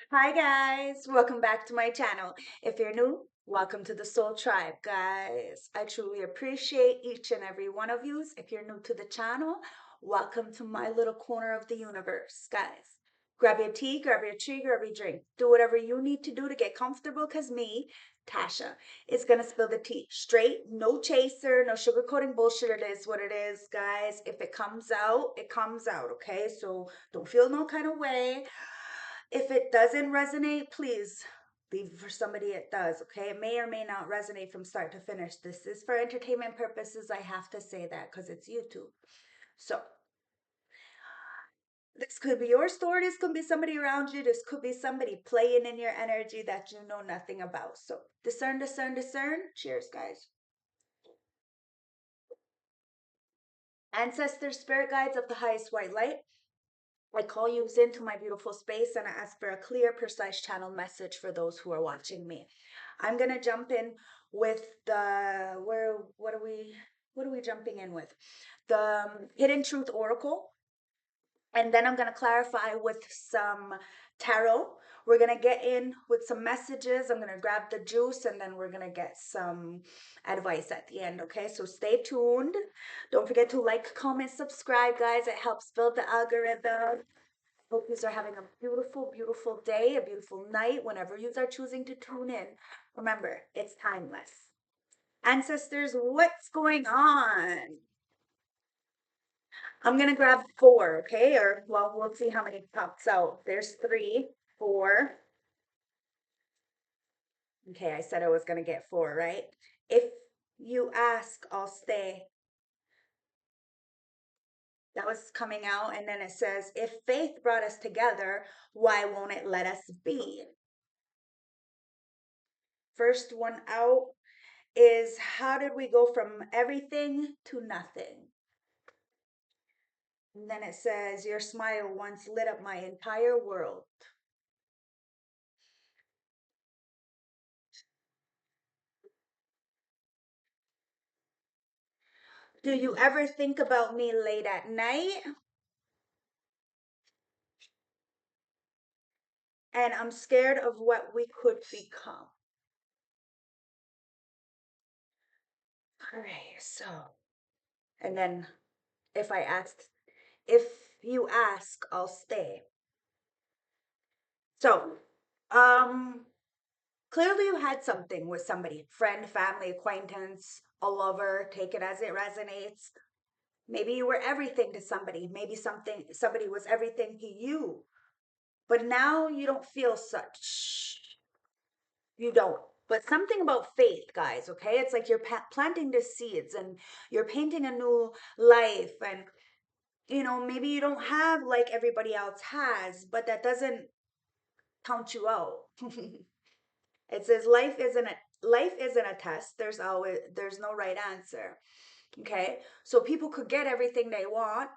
Hi guys, welcome back to my channel. If you're new, welcome to the Soul Tribe, guys. I truly appreciate each and every one of you. If you're new to the channel, welcome to my little corner of the universe, guys. Grab your tea, grab your tree, grab your drink. Do whatever you need to do to get comfortable, because me, Tasha, is gonna spill the tea straight, no chaser, no sugarcoating bullshit. It is what it is, guys. If it comes out, it comes out, okay? So don't feel no kind of way. If it doesn't resonate, please leave for somebody it does, okay? It may or may not resonate from start to finish. This is for entertainment purposes. I have to say that because it's YouTube. So this could be your story. This could be somebody around you. This could be somebody playing in your energy that you know nothing about. So discern, discern, discern. Cheers, guys. Ancestors, spirit guides of the highest white light, I call you into my beautiful space and I ask for a clear, precise channel message for those who are watching me. I'm gonna jump in with the what are we jumping in with? The Hidden Truth Oracle, and then I'm gonna clarify with some tarot. We're gonna get in with some messages. I'm gonna grab the juice, and then we're gonna get some advice at the end. Okay, so stay tuned. Don't forget to like, comment, subscribe, guys. It helps build the algorithm. Hope you are having a beautiful, beautiful day, a beautiful night, whenever you are choosing to tune in. Remember, it's timeless. Ancestors, what's going on? I'm going to grab four, okay? Or, well, we'll see how many pops out. There's three, four. Okay, I said I was going to get four, right? If you ask, I'll stay. That was coming out. And then it says, if faith brought us together, why won't it let us be? First one out is, how did we go from everything to nothing? And then it says, your smile once lit up my entire world. Do you ever think about me late at night? And I'm scared of what we could become. All right, so, and then if you ask, I'll stay. So, um, clearly you had something with somebody, friend, family, acquaintance, a lover, take it as it resonates. Maybe you were everything to somebody. Maybe somebody was everything to you. But now you don't feel such. You don't. But something about faith, guys, okay? It's like you're planting the seeds and you're painting a new life. And, maybe you don't have like everybody else has, but that doesn't count you out. It says life isn't a test. There's no right answer. Okay? So people could get everything they want,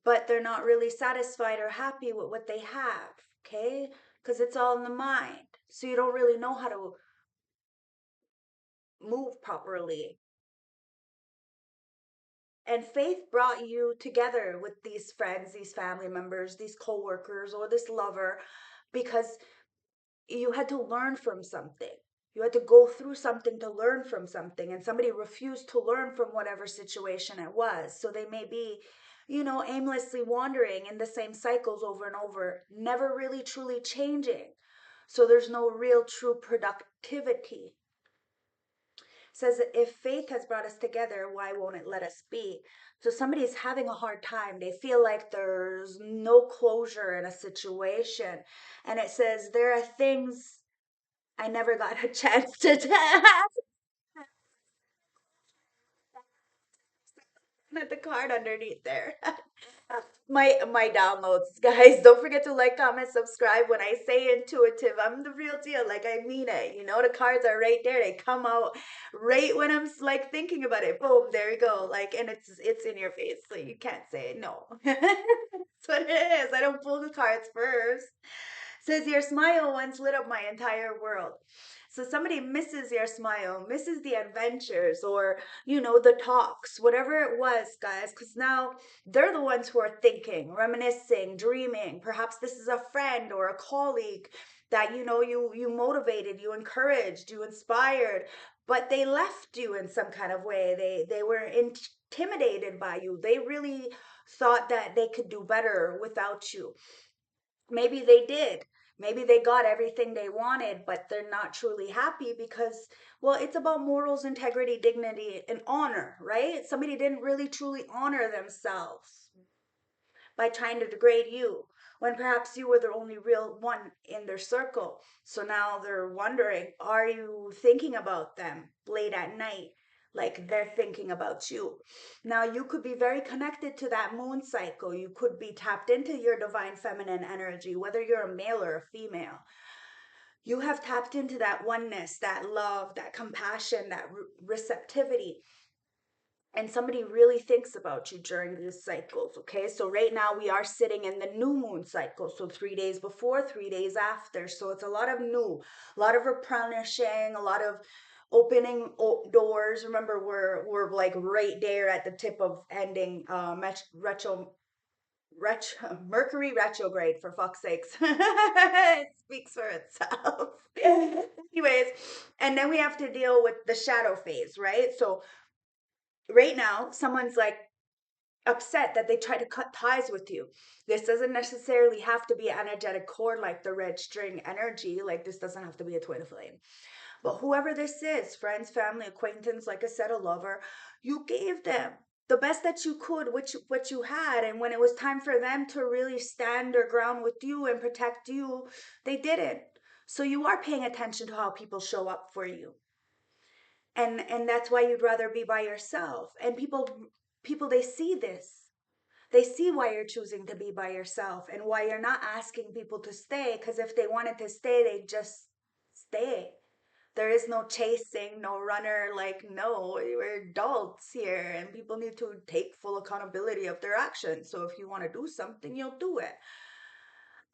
but they're not really satisfied or happy with what they have, okay? Because it's all in the mind. So you don't really know how to move properly. And faith brought you together with these friends, these family members, these co-workers, or this lover, because you had to learn from something. You had to go through something to learn from something, and somebody refused to learn from whatever situation it was. So they may be, aimlessly wandering in the same cycles over and over, never really truly changing. So there's no real true productivity. It says that if faith has brought us together, why won't it let us be? So somebody's having a hard time. They feel like there's no closure in a situation. And it says there are things I never got a chance to tell. At the card underneath there. My downloads, guys. Don't forget to like, comment, subscribe. When I say intuitive, I'm the real deal. Like, I mean it. The cards are right there. They come out right when I'm like thinking about it. Boom, there you go. Like, and it's in your face, so you can't say no. That's what it is. I don't pull the cards first. Says your smile once lit up my entire world. So somebody misses your smile, misses the adventures, or the talks, whatever it was, guys, because now they're the ones who are thinking, reminiscing, dreaming. Perhaps this is a friend or a colleague, that, you motivated, you encouraged, you inspired, but they left you in some kind of way. They were intimidated by you. They really thought that they could do better without you. Maybe they did. Maybe they got everything they wanted, but they're not truly happy because, well, it's about morals, integrity, dignity, and honor, right? Somebody didn't really truly honor themselves by trying to degrade you when perhaps you were the only real one in their circle. So now they're wondering, are you thinking about them late at night? Like they're thinking about you. Now, you could be very connected to that moon cycle. You could be tapped into your divine feminine energy, whether you're a male or a female. You have tapped into that oneness, that love, that compassion, that receptivity, and somebody really thinks about you during these cycles. Okay, so right now we are sitting in the new moon cycle, so 3 days before, 3 days after. So it's a lot of new, a lot of replenishing, a lot of opening doors. Remember, we're like right there at the tip of ending Mercury retrograde, for fuck's sakes. It speaks for itself. Anyways, and then we have to deal with the shadow phase, right? So right now someone's like upset that they try to cut ties with you. This doesn't necessarily have to be an energetic cord like the red string energy. Like, this doesn't have to be a twin flame. But whoever this is, friends, family, acquaintance, like I said, a lover, you gave them the best that you could, which what you had. And when it was time for them to really stand their ground with you and protect you, they didn't. So you are paying attention to how people show up for you. And that's why you'd rather be by yourself. And people, they see this. They see why you're choosing to be by yourself and why you're not asking people to stay, because if they wanted to stay, they'd just stay. There is no chasing, no runner. Like, no, we're adults here and people need to take full accountability of their actions. So if you want to do something, you'll do it.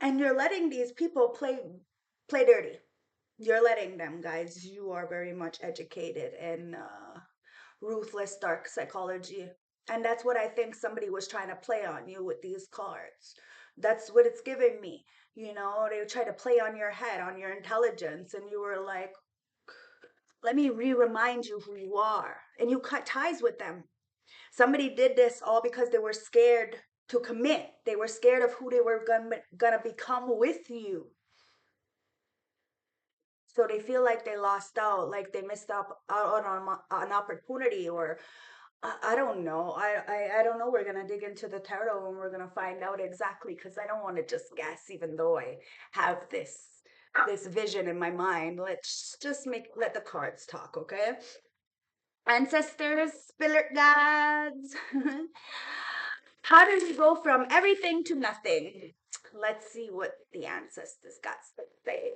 And you're letting these people play dirty. You're letting them, guys. You are very much educated in ruthless dark psychology. And that's what I think somebody was trying to play on you with these cards. That's what it's giving me. They try to play on your head, on your intelligence, and you were like, let me remind you who you are. And you cut ties with them. Somebody did this all because they were scared to commit. They were scared of who they were gonna become with you. So they feel like they lost out, like they missed out on an opportunity, or I don't know. I don't know. We're gonna dig into the tarot and we're gonna find out exactly, because I don't want to just guess, even though I have this vision in my mind. Let's just let the cards talk, okay? Ancestors, spirit guides. How do you go from everything to nothing? Let's see what the ancestors got to say.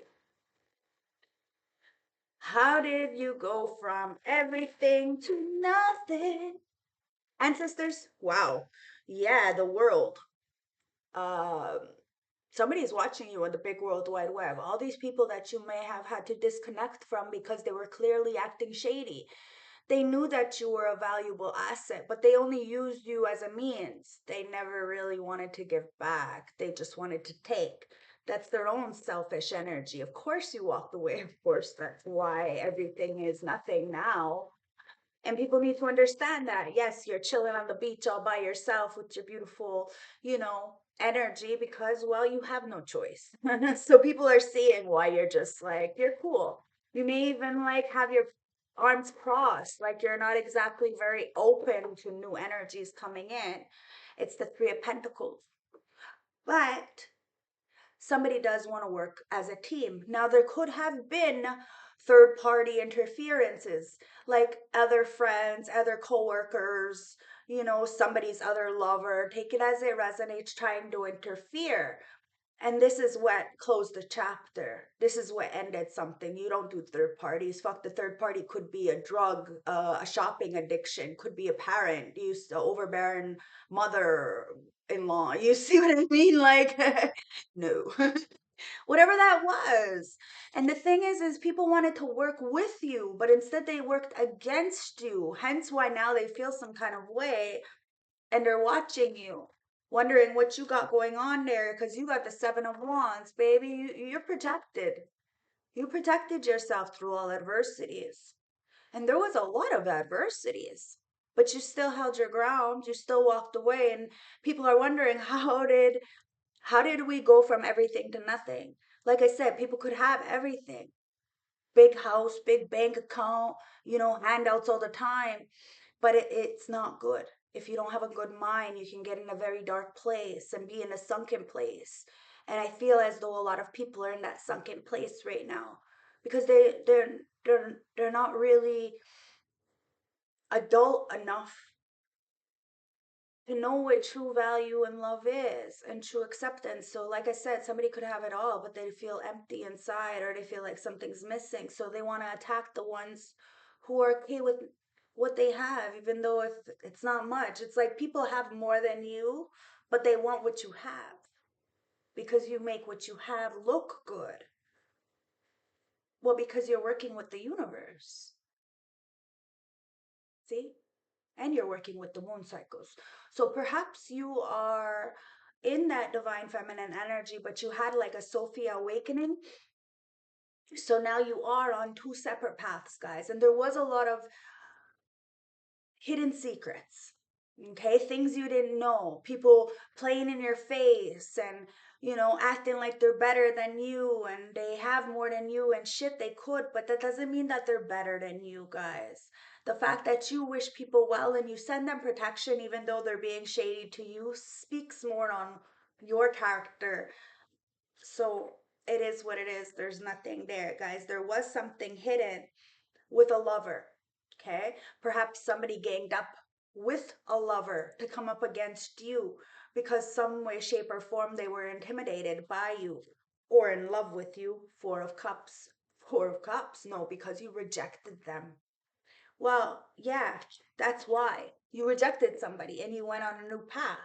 How did you go from everything to nothing? Ancestors, wow. Yeah, the world. Um, Somebody's watching you on the big world wide web. All these people that you may have had to disconnect from because they were clearly acting shady. They knew that you were a valuable asset, but they only used you as a means. They never really wanted to give back. They just wanted to take. That's their own selfish energy. Of course you walked away. Of course, that's why everything is nothing now. And people need to understand that. Yes, you're chilling on the beach all by yourself with your beautiful, energy, because, well, you have no choice. So people are seeing why you're just like, you're cool. You may even like have your arms crossed, like you're not exactly very open to new energies coming in. It's the Three of Pentacles. But somebody does want to work as a team. Now, there could have been third party interferences, like other friends, other coworkers, somebody's other lover. Take it as it resonates, trying to interfere. And this is what closed the chapter. This is what ended something. You don't do third parties. Fuck, the third party could be a drug, a shopping addiction, could be a parent, used to overbearing mother-in-law. You see what I mean? Like, no. Whatever that was. And the thing is people wanted to work with you, but instead they worked against you. Hence why now they feel some kind of way and they're watching you. wondering what you got going on there because you got the Seven of Wands, baby. You're protected. You protected yourself through all adversities. And there was a lot of adversities, but you still held your ground. You still walked away. And people are wondering, how did we go from everything to nothing? Like I said, people could have everything. Big house, big bank account, handouts all the time, but it's not good. If you don't have a good mind, you can get in a very dark place and be in a sunken place. And I feel as though a lot of people are in that sunken place right now because they're not really adult enough to know what true value and love is and true acceptance. So, like I said, somebody could have it all, but they feel empty inside or they feel like something's missing. So, they want to attack the ones who are okay with what they have, even though if it's not much. It's like people have more than you, but they want what you have because you make what you have look good. Well, because you're working with the universe. See? And you're working with the moon cycles. So perhaps you are in that divine feminine energy, but you had like a Sophia awakening. So now you are on two separate paths, guys. And there was a lot of hidden secrets. Okay, things you didn't know, people playing in your face and acting like they're better than you and they have more than you and shit they could, but that doesn't mean that they're better than you, guys. The fact that you wish people well and you send them protection even though they're being shady to you speaks more on your character. So it is what it is. There's nothing there, guys. There was something hidden with a lover. Okay. Perhaps somebody ganged up with a lover to come up against you because some way, shape, or form they were intimidated by you or in love with you. Four of Cups. Four of Cups. No, because you rejected them. Well, yeah, that's why. You rejected somebody and you went on a new path.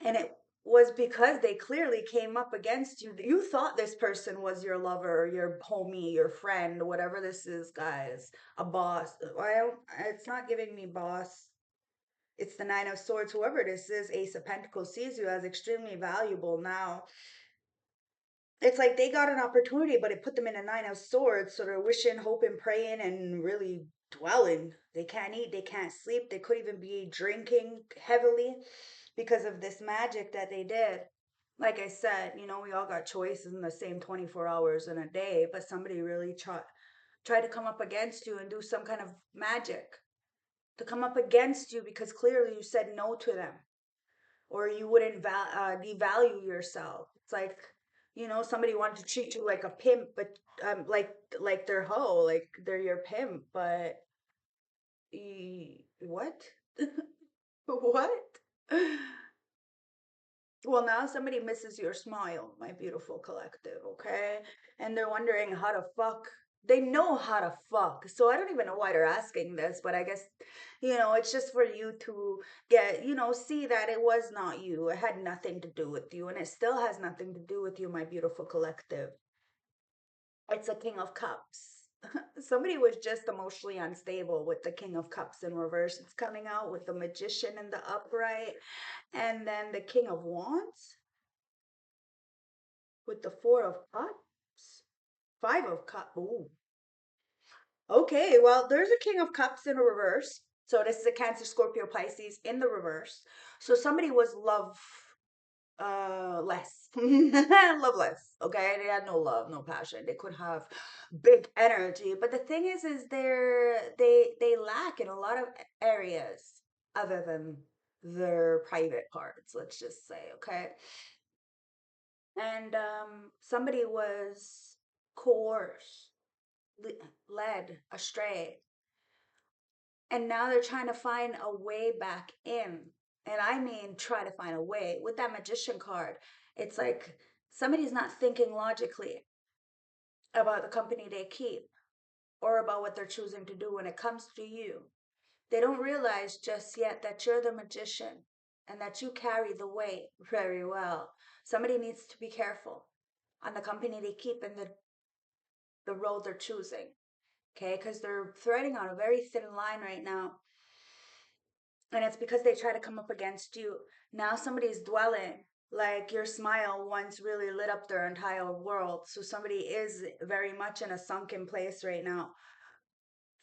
And it was because they clearly came up against you. You thought this person was your lover, your homie, your friend, whatever this is, guys. A boss. Well, it's not giving me boss. It's the Nine of Swords. Whoever this is, Ace of Pentacles, sees you as extremely valuable now. It's like they got an opportunity, but it put them in a Nine of Swords. So they're wishing, hoping, praying, and really dwelling. They can't eat, they can't sleep. They could even be drinking heavily because of this magic that they did. Like I said, we all got choices in the same 24 hours in a day, but somebody really tried to come up against you and do some kind of magic to come up against you because clearly you said no to them or you wouldn't devalue yourself. It's like, somebody wanted to treat you like a pimp, but like they're hoe, like they're your pimp, but what? What? Well, now somebody misses your smile, my beautiful collective, okay? And they're wondering how to fuck. They know how to fuck. So I don't even know why they're asking this, but I guess, it's just for you to get, see that it was not you. It had nothing to do with you, and it still has nothing to do with you, my beautiful collective. It's a King of Cups. Somebody was just emotionally unstable with the King of Cups in reverse. It's coming out with the Magician in the upright, and then the King of Wands with the Four of Cups, Five of Cups. Ooh. Okay, well, there's a King of Cups in a reverse. So this is a Cancer, Scorpio, Pisces in the reverse. So somebody was less. Loveless. Okay, they had no love, no passion. They could have big energy, but the thing is they lack in a lot of areas other than their private parts, let's just say. Okay. And somebody was coerced, led astray, and now they're trying to find a way back in. And I mean, try to find a way with that Magician card. It's like somebody's not thinking logically about the company they keep or about what they're choosing to do when it comes to you. They don't realize just yet that you're the magician and that you carry the weight very well. Somebody needs to be careful on the company they keep and the road they're choosing. Okay, because they're threading on a very thin line right now. And it's because they try to come up against you. Now somebody's dwelling. Like your smile once really lit up their entire world. So somebody is very much in a sunken place right now.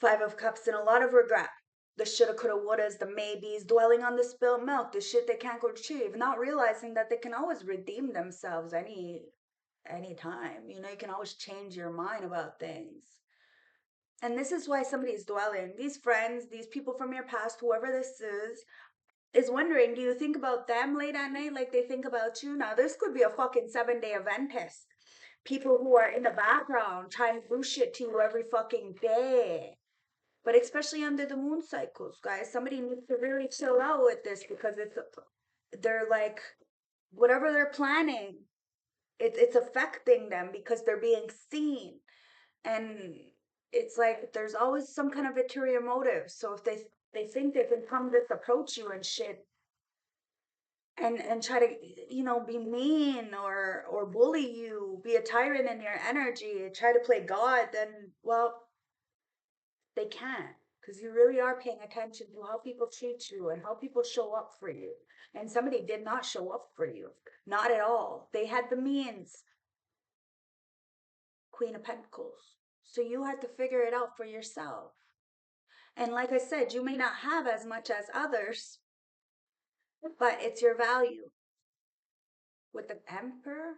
Five of Cups and a lot of regret. The shoulda, coulda, wouldas, the maybes, dwelling on the spilled milk, the shit they can't go achieve, not realizing that they can always redeem themselves any time. You know, you can always change your mind about things. And this is why somebody's dwelling. These friends, these people from your past, whoever this is wondering, do you think about them late at night like they think about you? Now, this could be a fucking 7-day event test. People who are in the background trying to do shit to you every fucking day. But especially under the moon cycles, guys, somebody needs to really chill out with this because they're like, whatever they're planning, it's affecting them because they're being seen. And it's like there's always some kind of ulterior motive. So if they think they can come this approach you and shit and try to be mean or bully you, be a tyrant in your energy, try to play God, then well, they can't, because you really are paying attention to how people treat you and how people show up for you. And somebody did not show up for you, not at all. They had the means. Queen of Pentacles. So you had to figure it out for yourself. And like I said, you may not have as much as others, but it's your value. With the Emperor,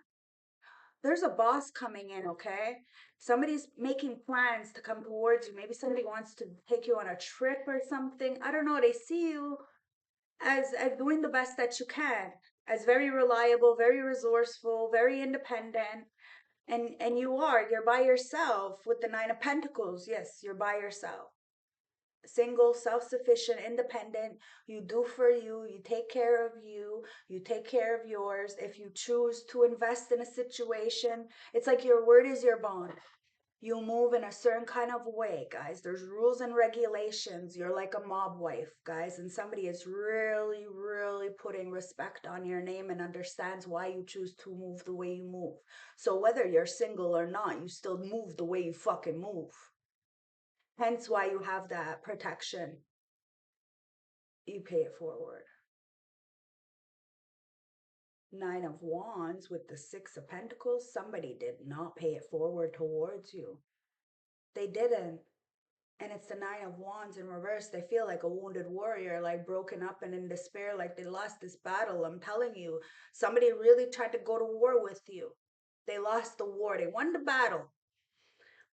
there's a boss coming in, okay? Somebody's making plans to come towards you. Maybe somebody wants to take you on a trip or something. I don't know. They see you as doing the best that you can, as very reliable, very resourceful, very independent. And you're by yourself with the Nine of Pentacles. Yes, you're by yourself. Single, self-sufficient, independent. You do for you, you take care of you take care of yours. If you choose to invest in a situation, it's like your word is your bond. You move in a certain kind of way, guys. There's rules and regulations. You're like a mob wife, guys, and somebody is really, really putting respect on your name and understands why you choose to move the way you move. So whether you're single or not, you still move the way you fucking move. Hence why you have that protection. You pay it forward. Nine of Wands with the Six of Pentacles, somebody did not pay it forward towards you. They didn't. And it's the Nine of Wands in reverse. They feel like a wounded warrior, like broken up and in despair, like they lost this battle. I'm telling you, somebody really tried to go to war with you. They lost the war. They won the battle,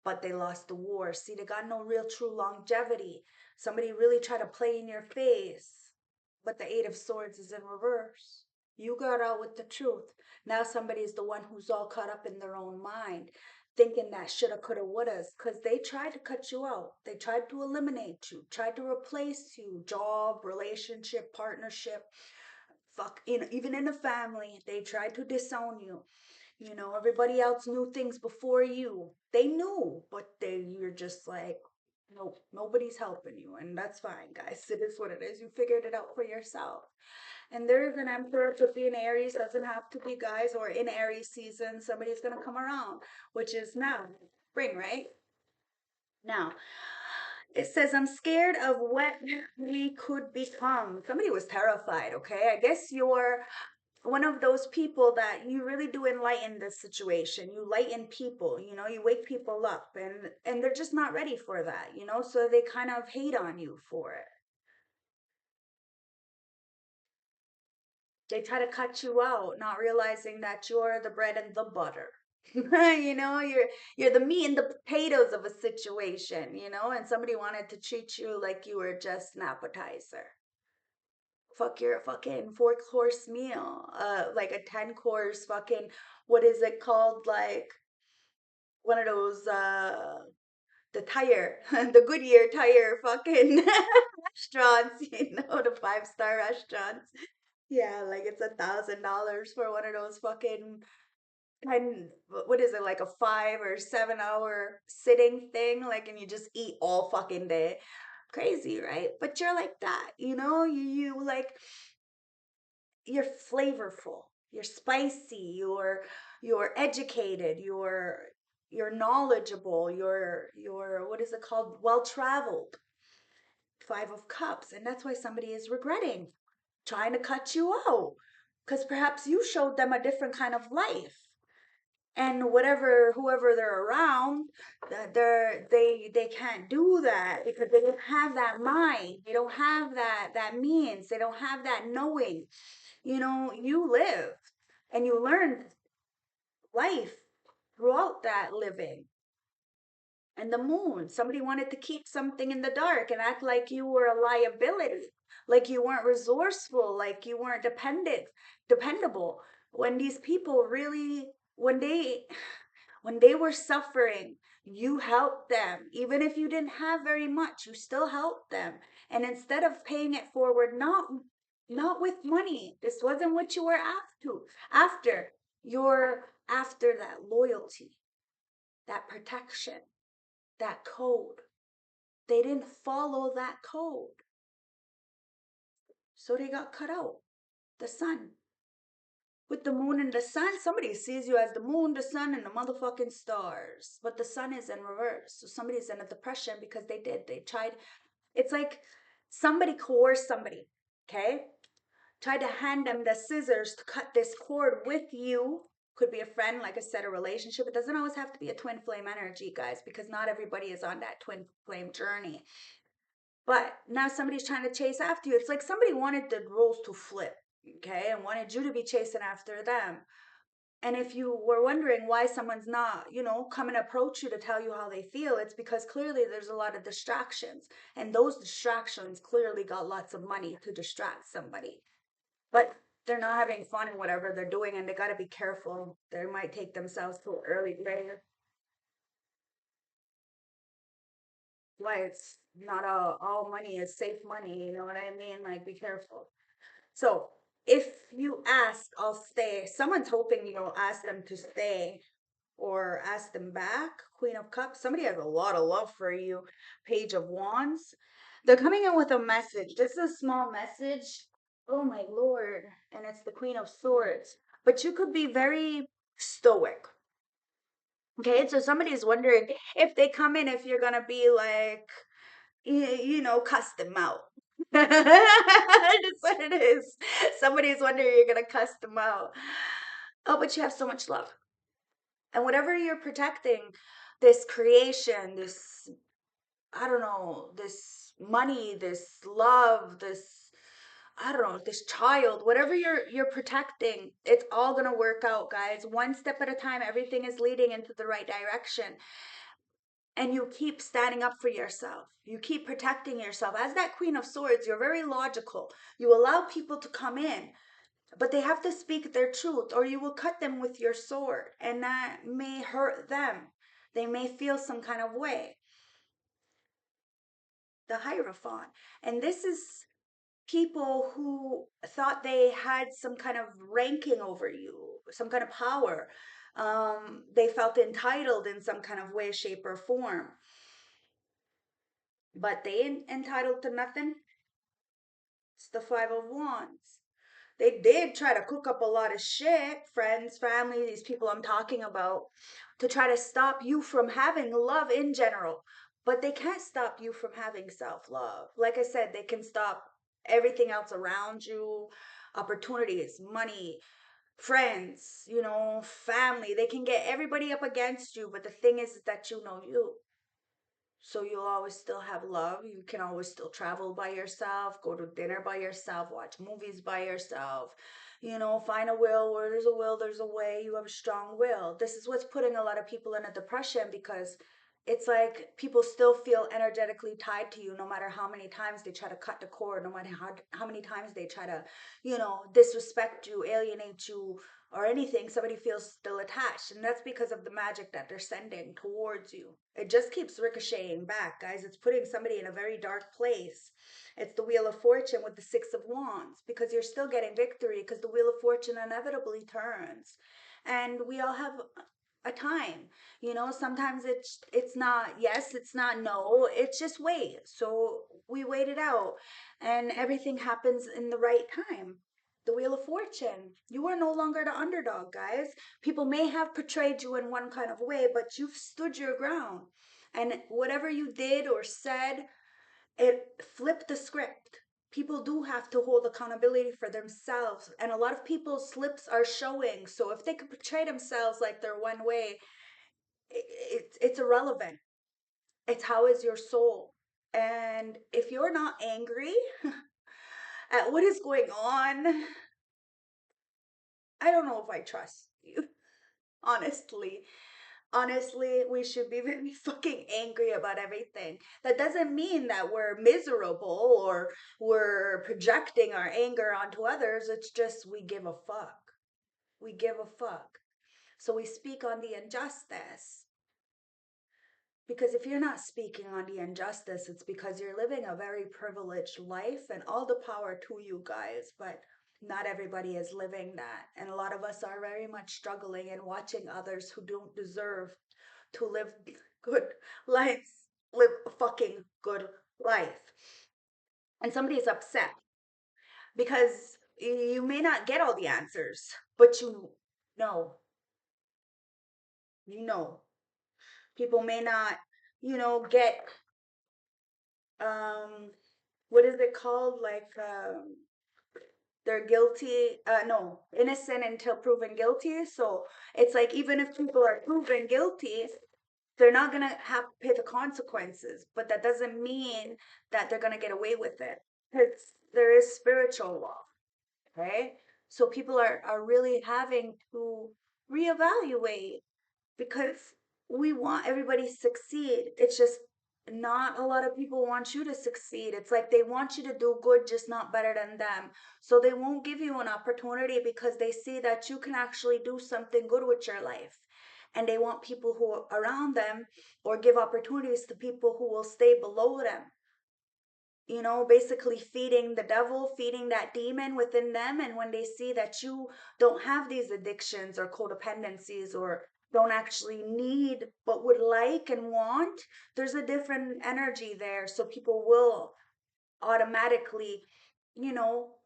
but they lost the war. See, they got no real true longevity. Somebody really tried to play in your face, but the Eight of Swords is in reverse. You got out with the truth. Now somebody's the one who's all caught up in their own mind, thinking that shoulda, coulda, wouldas, because they tried to cut you out. They tried to eliminate you, tried to replace you, job, relationship, partnership, fuck, even in a family, they tried to disown you. Everybody else knew things before you. They knew, but you're just like, nope, nobody's helping you. And that's fine, guys. It is what it is. You figured it out for yourself. And there is an Emperor, could be in Aries, doesn't have to be, guys, or in Aries season, somebody's going to come around, which is now spring, right? Now, it says, I'm scared of what we could become. Somebody was terrified, okay? I guess you're one of those people that you really do enlighten the situation. You lighten people, you wake people up, and they're just not ready for that, so they kind of hate on you for it. They try to cut you out, not realizing that you're the bread and the butter. You're the meat and the potatoes of a situation, and somebody wanted to treat you like you were just an appetizer. Fuck, you're a fucking 4-course meal, like a 10-course fucking, what is it called? Like one of those, the tire, the Goodyear tire fucking restaurants, the 5-star restaurants. Yeah, like it's $1,000 for one of those fucking what is it, like a 5 or 7 hour sitting thing, like, and you just eat all fucking day. Crazy, right? But you're like that, you like, you're flavorful, you're spicy, you're educated, you're knowledgeable, you're what is it called, well traveled. Five of Cups. And that's why somebody is regretting trying to cut you out. Because perhaps you showed them a different kind of life. And whoever they're around, they can't do that because they don't have that mind. They don't have that means. They don't have that knowing. You lived and you learned life throughout that living. And the Moon, somebody wanted to keep something in the dark and act like you were a liability, like you weren't resourceful, like you weren't dependable. When these people really, when they were suffering, you helped them. Even if you didn't have very much, you still helped them. And instead of paying it forward, not with money. This wasn't what you were after. You're after that loyalty, that protection, that code. They didn't follow that code. So they got cut out. The sun. With the moon and the sun, somebody sees you as the moon, the sun, and the motherfucking stars. But the sun is in reverse. So somebody's in a depression because they tried. It's like somebody coerced somebody, okay? Tried to hand them the scissors to cut this cord with you. Could be a friend, like I said, a relationship. It doesn't always have to be a twin flame energy, guys, because not everybody is on that twin flame journey. But now somebody's trying to chase after you. It's like somebody wanted the roles to flip, okay, and wanted you to be chasing after them. And if you were wondering why someone's not, come and approach you to tell you how they feel, it's because clearly there's a lot of distractions. And those distractions clearly got lots of money to distract somebody. But they're not having fun in whatever they're doing, and they got to be careful. They might take themselves to an early grave. Why it's not all money is safe money, you know what I mean? Like, be careful. So if you ask, I'll stay. Someone's hoping you'll ask them to stay or ask them back. Queen of Cups. Somebody has a lot of love for you. Page of Wands. They're coming in with a message. This is a small message. Oh my Lord. And it's the Queen of Swords. But you could be very stoic. Okay, so somebody's wondering if they come in, if you're gonna be like, cuss them out. That's what it is. Somebody's wondering you're gonna cuss them out. Oh, but you have so much love. And whatever you're protecting, this creation, this, I don't know, this money, this love, this, I don't know, this child, whatever you're protecting, it's all gonna work out, guys. One step at a time, everything is leading into the right direction. And you keep standing up for yourself. You keep protecting yourself. As that Queen of Swords, you're very logical. You allow people to come in, but they have to speak their truth, or you will cut them with your sword, and that may hurt them. They may feel some kind of way. The Hierophant. And this is people who thought they had some kind of ranking over you, some kind of power. They felt entitled in some kind of way, shape, or form. But they ain't entitled to nothing. It's the Five of Wands. They did try to cook up a lot of shit, friends, family, these people I'm talking about, to try to stop you from having love in general. But they can't stop you from having self-love. Like I said, they can stop everything else around you, opportunities, money, friends, family. They can get everybody up against you, but the thing is that you know you. So you'll always still have love. You can always still travel by yourself, go to dinner by yourself, watch movies by yourself. Find a will. Where there's a will, there's a way. You have a strong will. This is what's putting a lot of people in a depression, because it's like people still feel energetically tied to you no matter how many times they try to cut the cord, no matter how many times they try to, disrespect you, alienate you, or anything. Somebody feels still attached, and that's because of the magic that they're sending towards you. It just keeps ricocheting back, guys. It's putting somebody in a very dark place. It's the Wheel of Fortune with the Six of Wands, because you're still getting victory, because the Wheel of Fortune inevitably turns. And we all have a time. Sometimes it's not yes, it's not no, it's just wait. So we wait it out, and everything happens in the right time. The Wheel of Fortune. You are no longer the underdog, guys. People may have portrayed you in one kind of way, but you've stood your ground. And whatever you did or said, It flipped the script. People do have to hold accountability for themselves, and a lot of people's slips are showing. So if they could portray themselves like they're one way, it's irrelevant. It's how is your soul. And if you're not angry at what is going on, I don't know if I trust you. Honestly, honestly, we should be very fucking angry about everything. That doesn't mean that we're miserable or we're projecting our anger onto others. It's just we give a fuck. We give a fuck. So we speak on the injustice. Because if you're not speaking on the injustice, it's because you're living a very privileged life, and all the power to you guys. But not everybody is living that. And a lot of us are very much struggling and watching others who don't deserve to live good lives, live a fucking good life. And somebody is upset because you may not get all the answers, but know, you know, people may not, get, um, what is it called? Like, they're guilty, no, innocent until proven guilty. So it's like, even if people are proven guilty, they're not gonna have to pay the consequences, but that doesn't mean that they're gonna get away with it. Because there is spiritual law, right? So people are really having to reevaluate, because we want everybody to succeed. It's just not a lot of people want you to succeed. It's like they want you to do good, just not better than them. So they won't give you an opportunity because they see that you can actually do something good with your life. And they want people who are around them, or give opportunities to people who will stay below them, basically feeding the devil, feeding that demon within them. And when they see that you don't have these addictions or codependencies, or don't actually need but would like and want, there's a different energy there. So people will automatically,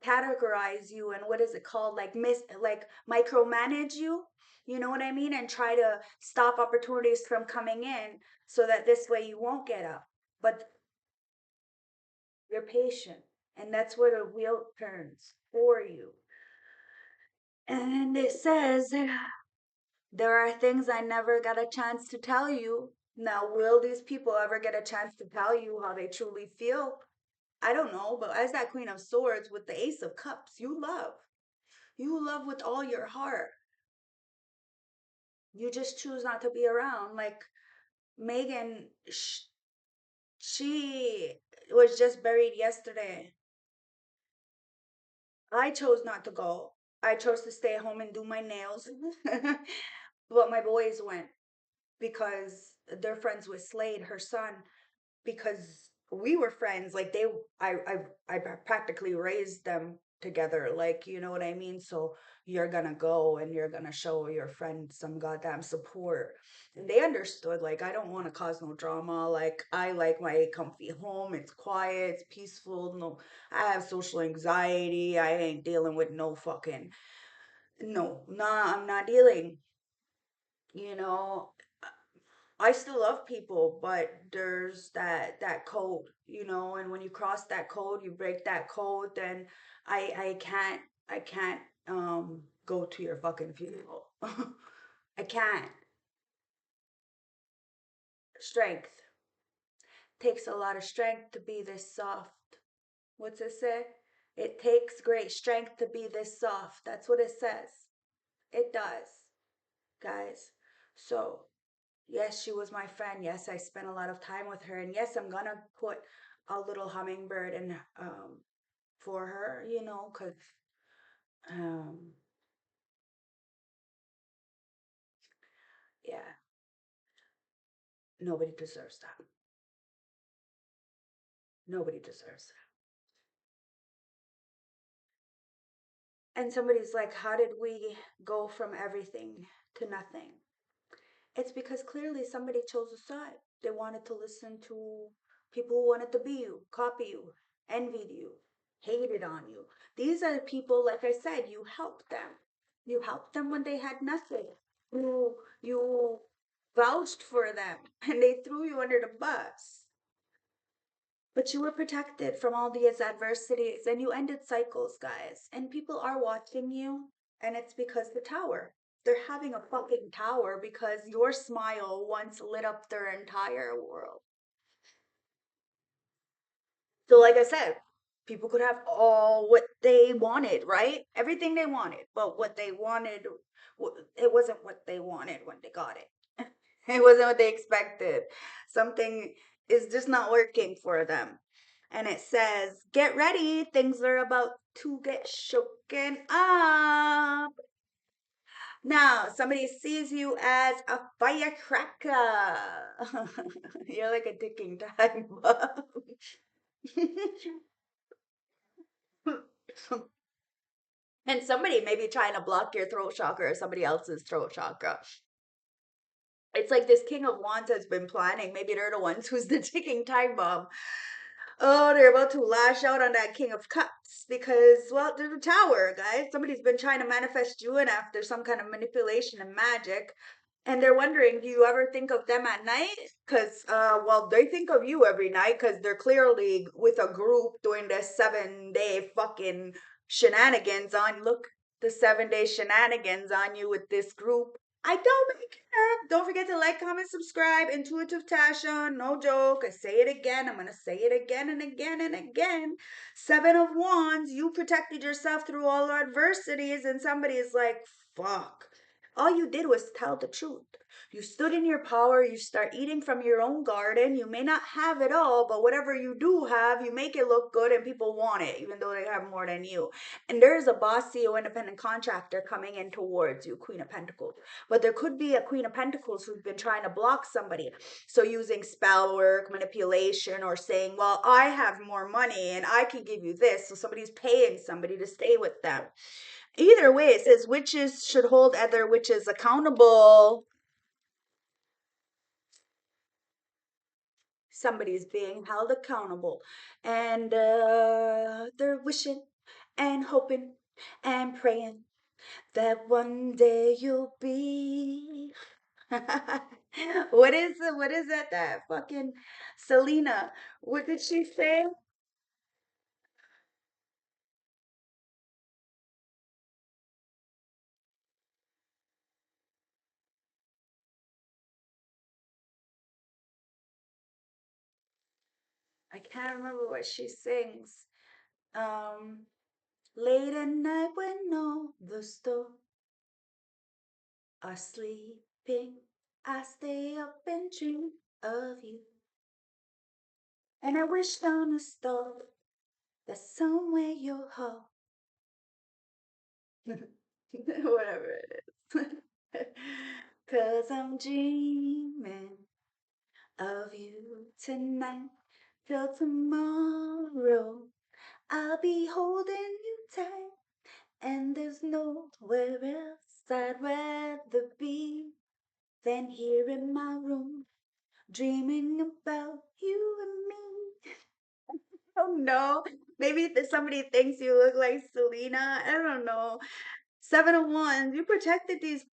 categorize you, and what is it called, like like micromanage you, you know what I mean, and try to stop opportunities from coming in, so that this way you won't get up. But you're patient, and that's where the wheel turns for you. And it says, there are things I never got a chance to tell you. Now, will these people ever get a chance to tell you how they truly feel? I don't know, but as that Queen of Swords with the Ace of Cups, you love. You love with all your heart. You just choose not to be around. Like Megan, she was just buried yesterday. I chose not to go. I chose to stay home and do my nails. But my boys went because they're friends with Slade, her son, because we were friends. Like I practically raised them together. Like, you know what I mean? So you're gonna go and you're gonna show your friend some goddamn support. And they understood, like, I don't want to cause no drama. Like, I like my comfy home. It's quiet, it's peaceful. No, I have social anxiety. I ain't dealing with no fucking, no, nah, I'm not dealing, you know. I still love people, but there's that code, and when you cross that code, you break that code, then I can't go to your fucking funeral. I can't. Strength. Takes a lot of strength to be this soft. What's it say? It takes great strength to be this soft. That's what it says. It does, guys. So yes, she was my friend. Yes, I spent a lot of time with her. And yes, I'm gonna put a little hummingbird in, for her, because um yeah, nobody deserves that. Nobody deserves that. And somebody's like, how did we go from everything to nothing? It's because clearly somebody chose a side. They wanted to listen to people who wanted to be you, copy you, envied you, hated on you. These are the people, like I said, you helped them. You helped them when they had nothing. You vouched for them and they threw you under the bus. But you were protected from all these adversities and you ended cycles, guys. And people are watching you, and it's because the tower. They're having a fucking tower because your smile once lit up their entire world. So, like I said, people could have all what they wanted, right? Everything they wanted, but what they wanted, it wasn't what they wanted when they got it. It wasn't what they expected. Something is just not working for them. And it says, get ready, things are about to get shooken up. Now, somebody sees you as a firecracker. You're like a ticking time bomb. And somebody may be trying to block your throat chakra or somebody else's throat chakra. It's like this King of Wands has been planning. Maybe they're the ones who's the ticking time bomb. Oh, they're about to lash out on that King of Cups because, well, there's a tower, guys. Somebody's been trying to manifest you in after some kind of manipulation and magic. And they're wondering, do you ever think of them at night? Because, well, they think of you every night because they're clearly with a group doing this 7 day fucking shenanigans on. Look, the 7 day shenanigans on you with this group. I don't make it up. Don't forget to like, comment, subscribe. Intuitive Tasha, no joke. I say it again. I'm going to say it again and again and again. 7 of Wands, you protected yourself through all adversities, and somebody is like, fuck. All you did was tell the truth. You stood in your power. You start eating from your own garden. You may not have it all, but whatever you do have, you make it look good and people want it, even though they have more than you. And there's a boss CEO independent contractor coming in towards you, Queen of Pentacles. But there could be a Queen of Pentacles who's been trying to block somebody. So using spell work, manipulation, or saying, well, I have more money and I can give you this. So somebody's paying somebody to stay with them. Either way, it says witches should hold other witches accountable. Somebody's being held accountable. And they're wishing and hoping and praying that one day you'll be what is that fucking Selena? What did she say? I can't remember what she sings. Um, late at night when all the stars are sleeping, I stay up and dream of you. And I wish on a star that somewhere you'll hold. Whatever it is. Cause I'm dreaming of you tonight till tomorrow. I'll be holding you tight, and there's nowhere else I'd rather be than here in my room, dreaming about you and me. Oh no, maybe somebody thinks you look like Selena. I don't know. 7 of Wands, you protected these.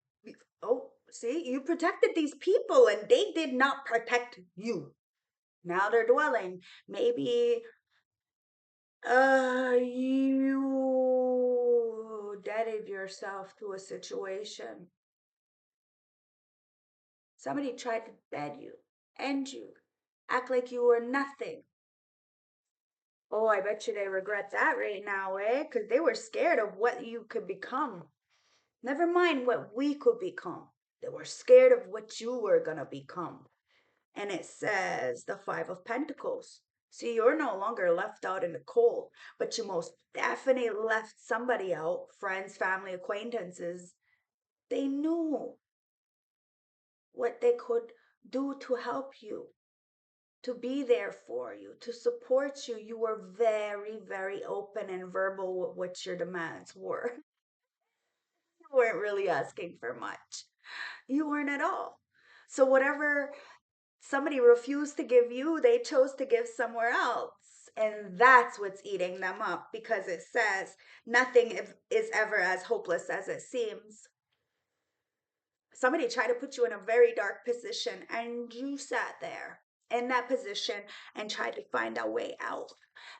Oh, see, you protected these people, and they did not protect you. Now they're dwelling. Maybe you deaded yourself to a situation. Somebody tried to bed you, end you, act like you were nothing. Oh, I bet you they regret that right now, eh? Because they were scared of what you could become. Never mind what we could become. They were scared of what you were gonna become. And it says the Five of Pentacles. See, you're no longer left out in the cold, but you most definitely left somebody out, friends, family, acquaintances. They knew what they could do to help you, to be there for you, to support you. You were very, very open and verbal with what your demands were. You weren't really asking for much. You weren't at all. So, whatever somebody refused to give you, they chose to give somewhere else. And that's what's eating them up because it says nothing is ever as hopeless as it seems. Somebody tried to put you in a very dark position and you sat there in that position and tried to find a way out.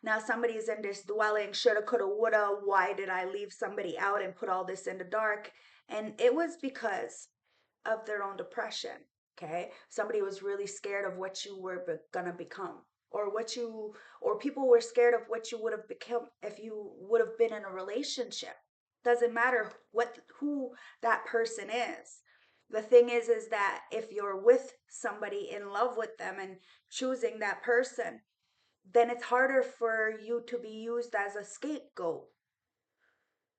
Now somebody's in this dwelling, shoulda, coulda, woulda. Why did I leave somebody out and put all this in the dark? And it was because of their own depression. Okay, somebody was really scared of what you were gonna become, or or people were scared of what you would have become if you would have been in a relationship. Doesn't matter who that person is. The thing is that if you're with somebody, in love with them, and choosing that person, then it's harder for you to be used as a scapegoat.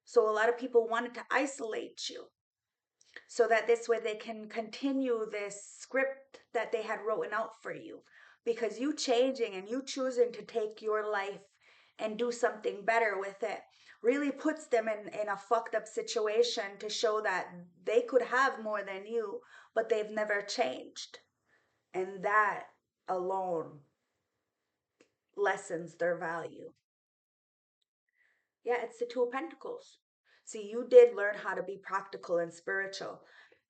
So a lot of people wanted to isolate you so that this way they can continue this script that they had written out for you, because you changing and you choosing to take your life and do something better with it really puts them in a fucked up situation, to show that they could have more than you, but they've never changed, and that alone lessens their value. Yeah, it's the Two of Pentacles. See, you did learn how to be practical and spiritual,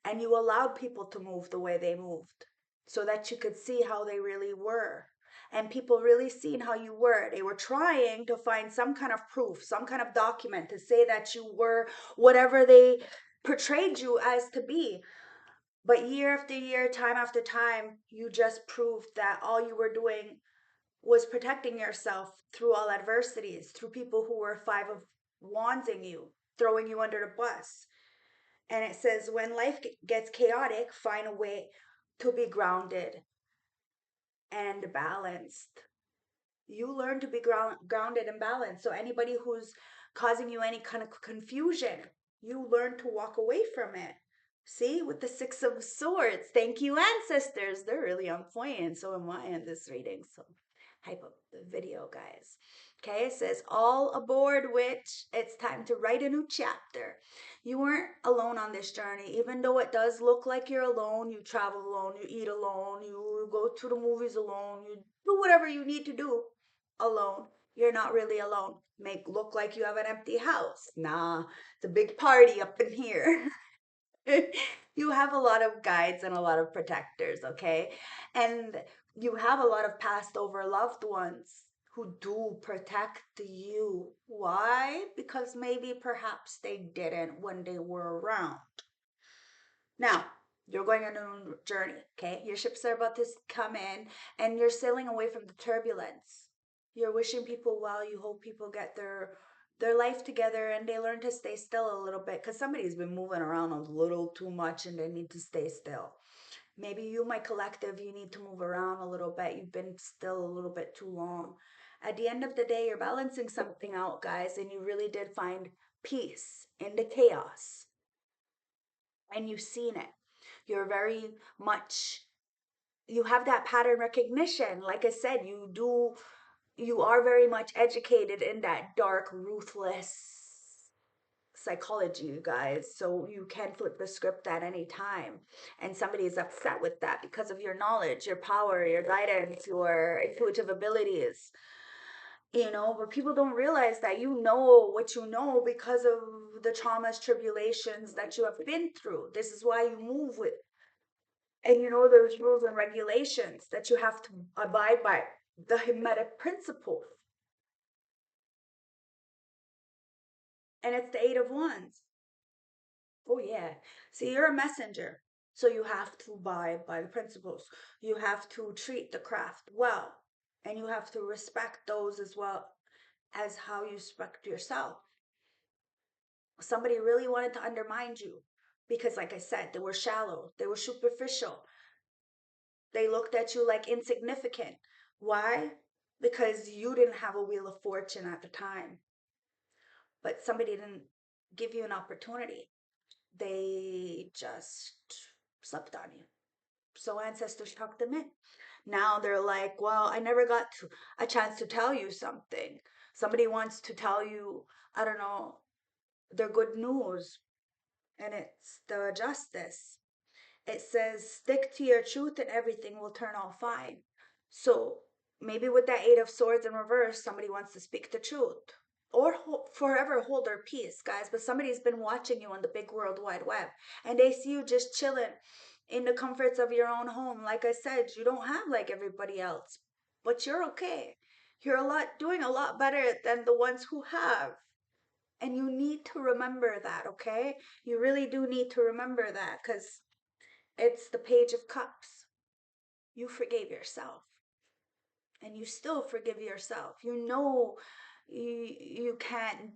and you allowed people to move the way they moved so that you could see how they really were. And people really seen how you were. They were trying to find some kind of proof, some kind of document to say that you were whatever they portrayed you as to be. But year after year, time after time, you just proved that all you were doing was protecting yourself through all adversities, through people who were Five of Wands in you, throwing you under the bus. And it says, when life gets chaotic, find a way to be grounded and balanced. You learn to be grounded and balanced. So anybody who's causing you any kind of confusion, you learn to walk away from it. See, with the Six of Swords. Thank you, ancestors. They're really on point, and so am I in this reading. So hype up the video, guys. Okay, it says, all aboard witch. It's time to write a new chapter. You weren't alone on this journey, even though it does look like you're alone. You travel alone, you eat alone, you go to the movies alone, you do whatever you need to do alone. You're not really alone. Make look like you have an empty house. Nah, it's a big party up in here. You have a lot of guides and a lot of protectors, okay? And you have a lot of passed over loved ones who do protect you. Why? Because maybe perhaps they didn't when they were around. Now, you're going on a new journey, okay? Your ships are about to come in, and you're sailing away from the turbulence. You're wishing people well. You hope people get their life together and they learn to stay still a little bit, because somebody's been moving around a little too much and they need to stay still. Maybe you, my collective, you need to move around a little bit. You've been still a little bit too long. At the end of the day, you're balancing something out, guys, and you really did find peace in the chaos. And you've seen it. You're very much, you have that pattern recognition. Like I said, you are very much educated in that dark, ruthless psychology, you guys. So you can flip the script at any time. And somebody is upset with that because of your knowledge, your power, your guidance, your intuitive abilities. But people don't realize that you know what you know because of the traumas, tribulations that you have been through. This is why you move with, and there's rules and regulations that you have to abide by. The Hermetic principle. And it's the Eight of Wands. Oh, yeah. See, you're a messenger. So you have to abide by the principles. You have to treat the craft well. And you have to respect those as well as how you respect yourself. Somebody really wanted to undermine you because, like I said, they were shallow, they were superficial. They looked at you like insignificant. Why? Because you didn't have a wheel of fortune at the time. But somebody didn't give you an opportunity. They just slept on you. So ancestors tucked them in. Now they're like, well, I never got a chance to tell you something. Somebody wants to tell you, I don't know, their good news. And it's the justice. It says, stick to your truth and everything will turn out fine. So maybe with that Eight of Swords in reverse, somebody wants to speak the truth or forever hold their peace, guys. But somebody's been watching you on the big world wide web, and they see you just chilling in the comforts of your own home. Like I said, you don't have like everybody else, but you're okay. You're doing a lot better than the ones who have. And you need to remember that, okay? You really do need to remember that because it's the Page of Cups. You forgave yourself and you still forgive yourself. You know you can't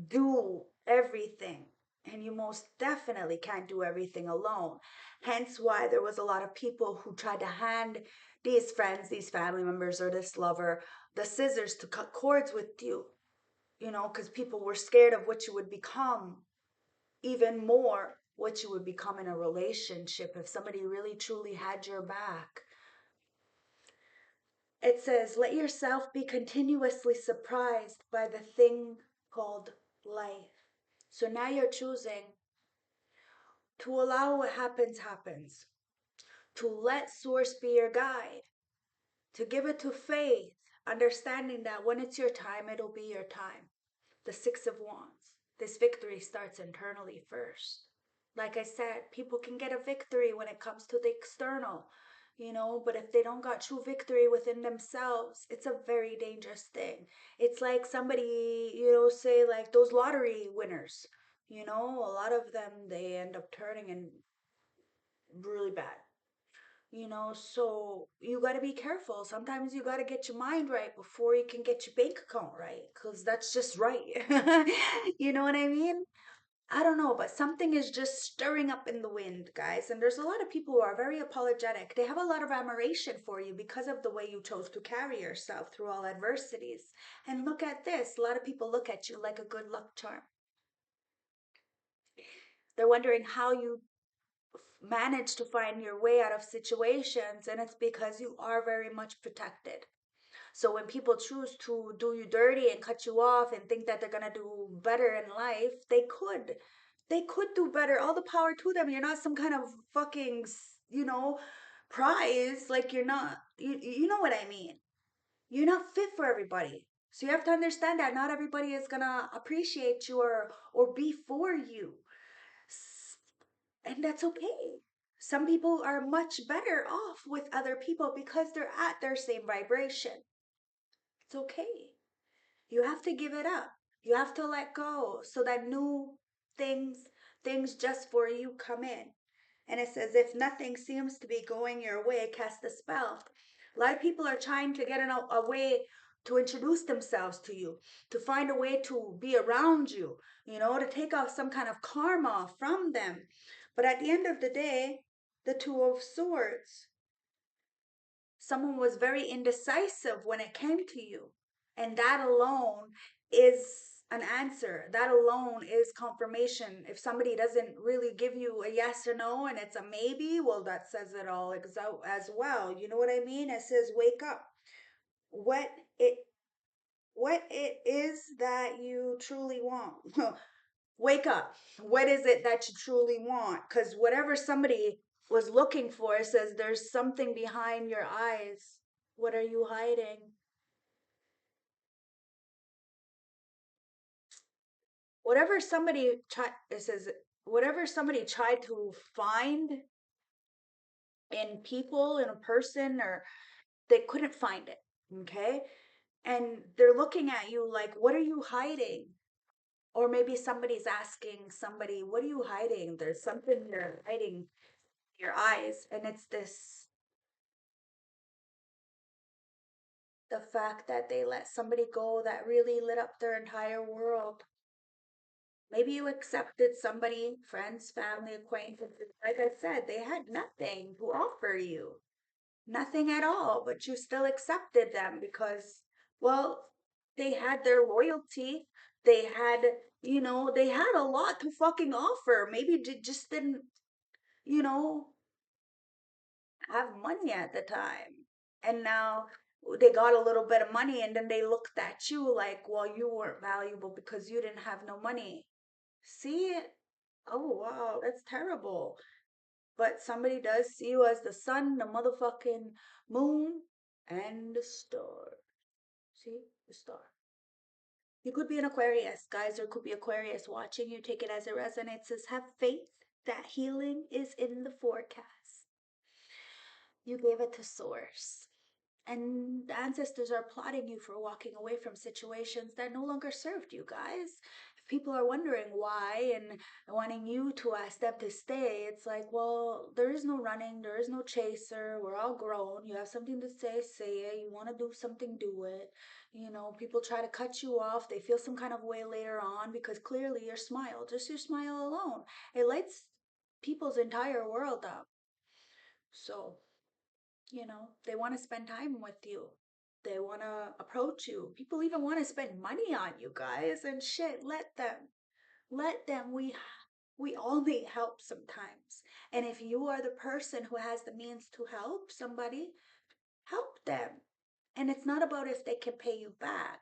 do everything, and you most definitely can't do everything alone. Hence why there was a lot of people who tried to hand these friends, these family members, or this lover the scissors to cut cords with you, because people were scared of what you would become, even more what you would become in a relationship if somebody really truly had your back. It says, let yourself be continuously surprised by the thing called life. So now you're choosing to allow what happens, happens, to let Source be your guide, to give it to faith, understanding that when it's your time, it'll be your time. The Six of Wands. This victory starts internally first. Like I said, people can get a victory when it comes to the external, but if they don't got true victory within themselves, it's a very dangerous thing. It's like somebody, say like those lottery winners, a lot of them, they end up turning in really bad. So you got to be careful. Sometimes you got to get your mind right before you can get your bank account right, because that's just right. You know what I mean? I don't know, but something is just stirring up in the wind, guys. And there's a lot of people who are very apologetic. They have a lot of admiration for you because of the way you chose to carry yourself through all adversities. And look at this. A lot of people look at you like a good luck charm. They're wondering how you manage to find your way out of situations, and it's because you are very much protected. So when people choose to do you dirty and cut you off and think that they're going to do better in life, they could do better. All the power to them. You're not some kind of fucking, you know prize. Like, you're not, you know what I mean. You're not fit for everybody. So you have to understand that not everybody is going to appreciate you or be for you. And that's okay. Some people are much better off with other people because they're at their same vibration. It's okay. You have to give it up. You have to let go so that new things just for you come in. And it says, if nothing seems to be going your way, cast a spell. A lot of people are trying to get a way to introduce themselves to you, to find a way to be around you, to take off some kind of karma from them. But at the end of the day, the Two of Swords, someone was very indecisive when it came to you. And that alone is an answer. That alone is confirmation. If somebody doesn't really give you a yes or no and it's a maybe, well, that says it all as well. You know what I mean? It says, wake up. What it what it is that you truly want. Wake up. What is it that you truly want? Because whatever somebody was looking for says there's something behind your eyes. What are you hiding? Whatever somebody tried, it says, whatever somebody tried to find in people, in a person, or they couldn't find it. Okay. And they're looking at you like, what are you hiding? Or maybe somebody's asking somebody, what are you hiding? There's something you're hiding in your eyes. And it's the fact that they let somebody go that really lit up their entire world. Maybe you accepted somebody, friends, family, acquaintances. Like I said, they had nothing to offer you, nothing at all, but you still accepted them because, well, they had their loyalty. They had, they had a lot to fucking offer. Maybe just didn't, you know, have money at the time. And now they got a little bit of money and then they looked at you like, well, you weren't valuable because you didn't have no money. See? Oh, wow, that's terrible. But somebody does see you as the sun, the motherfucking moon, and the star. See? The star. You could be an Aquarius, guys, or it could be Aquarius watching you. Take it as it resonates. Says, have faith that healing is in the forecast. You gave it to source. And the ancestors are applauding you for walking away from situations that no longer served you guys. If people are wondering why and wanting you to ask them to stay, it's like, well, there is no running, there is no chaser. We're all grown. You have something to say it. You want to do something, do it. You know, people try to cut you off. They feel some kind of way later on because clearly your smile, just your smile alone, it lights people's entire world up. So, you know, they want to spend time with you. They want to approach you. People even want to spend money on you guys and shit. Let them. Let them. We all need help sometimes. And if you are the person who has the means to help somebody, help them. And it's not about if they can pay you back,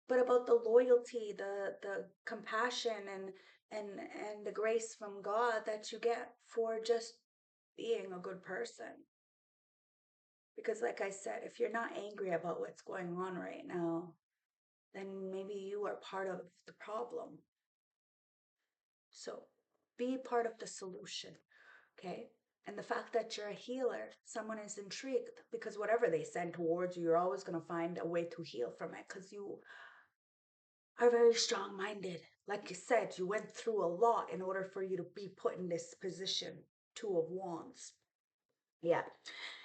but about the loyalty, the compassion and the grace from God that you get for just being a good person. Because, like I said, if you're not angry about what's going on right now, then maybe you are part of the problem. So be part of the solution, okay? And the fact that you're a healer, someone is intrigued because whatever they send towards you, you're always going to find a way to heal from it because you are very strong minded. Like you said, you went through a lot in order for you to be put in this position. Two of Wands. Yeah.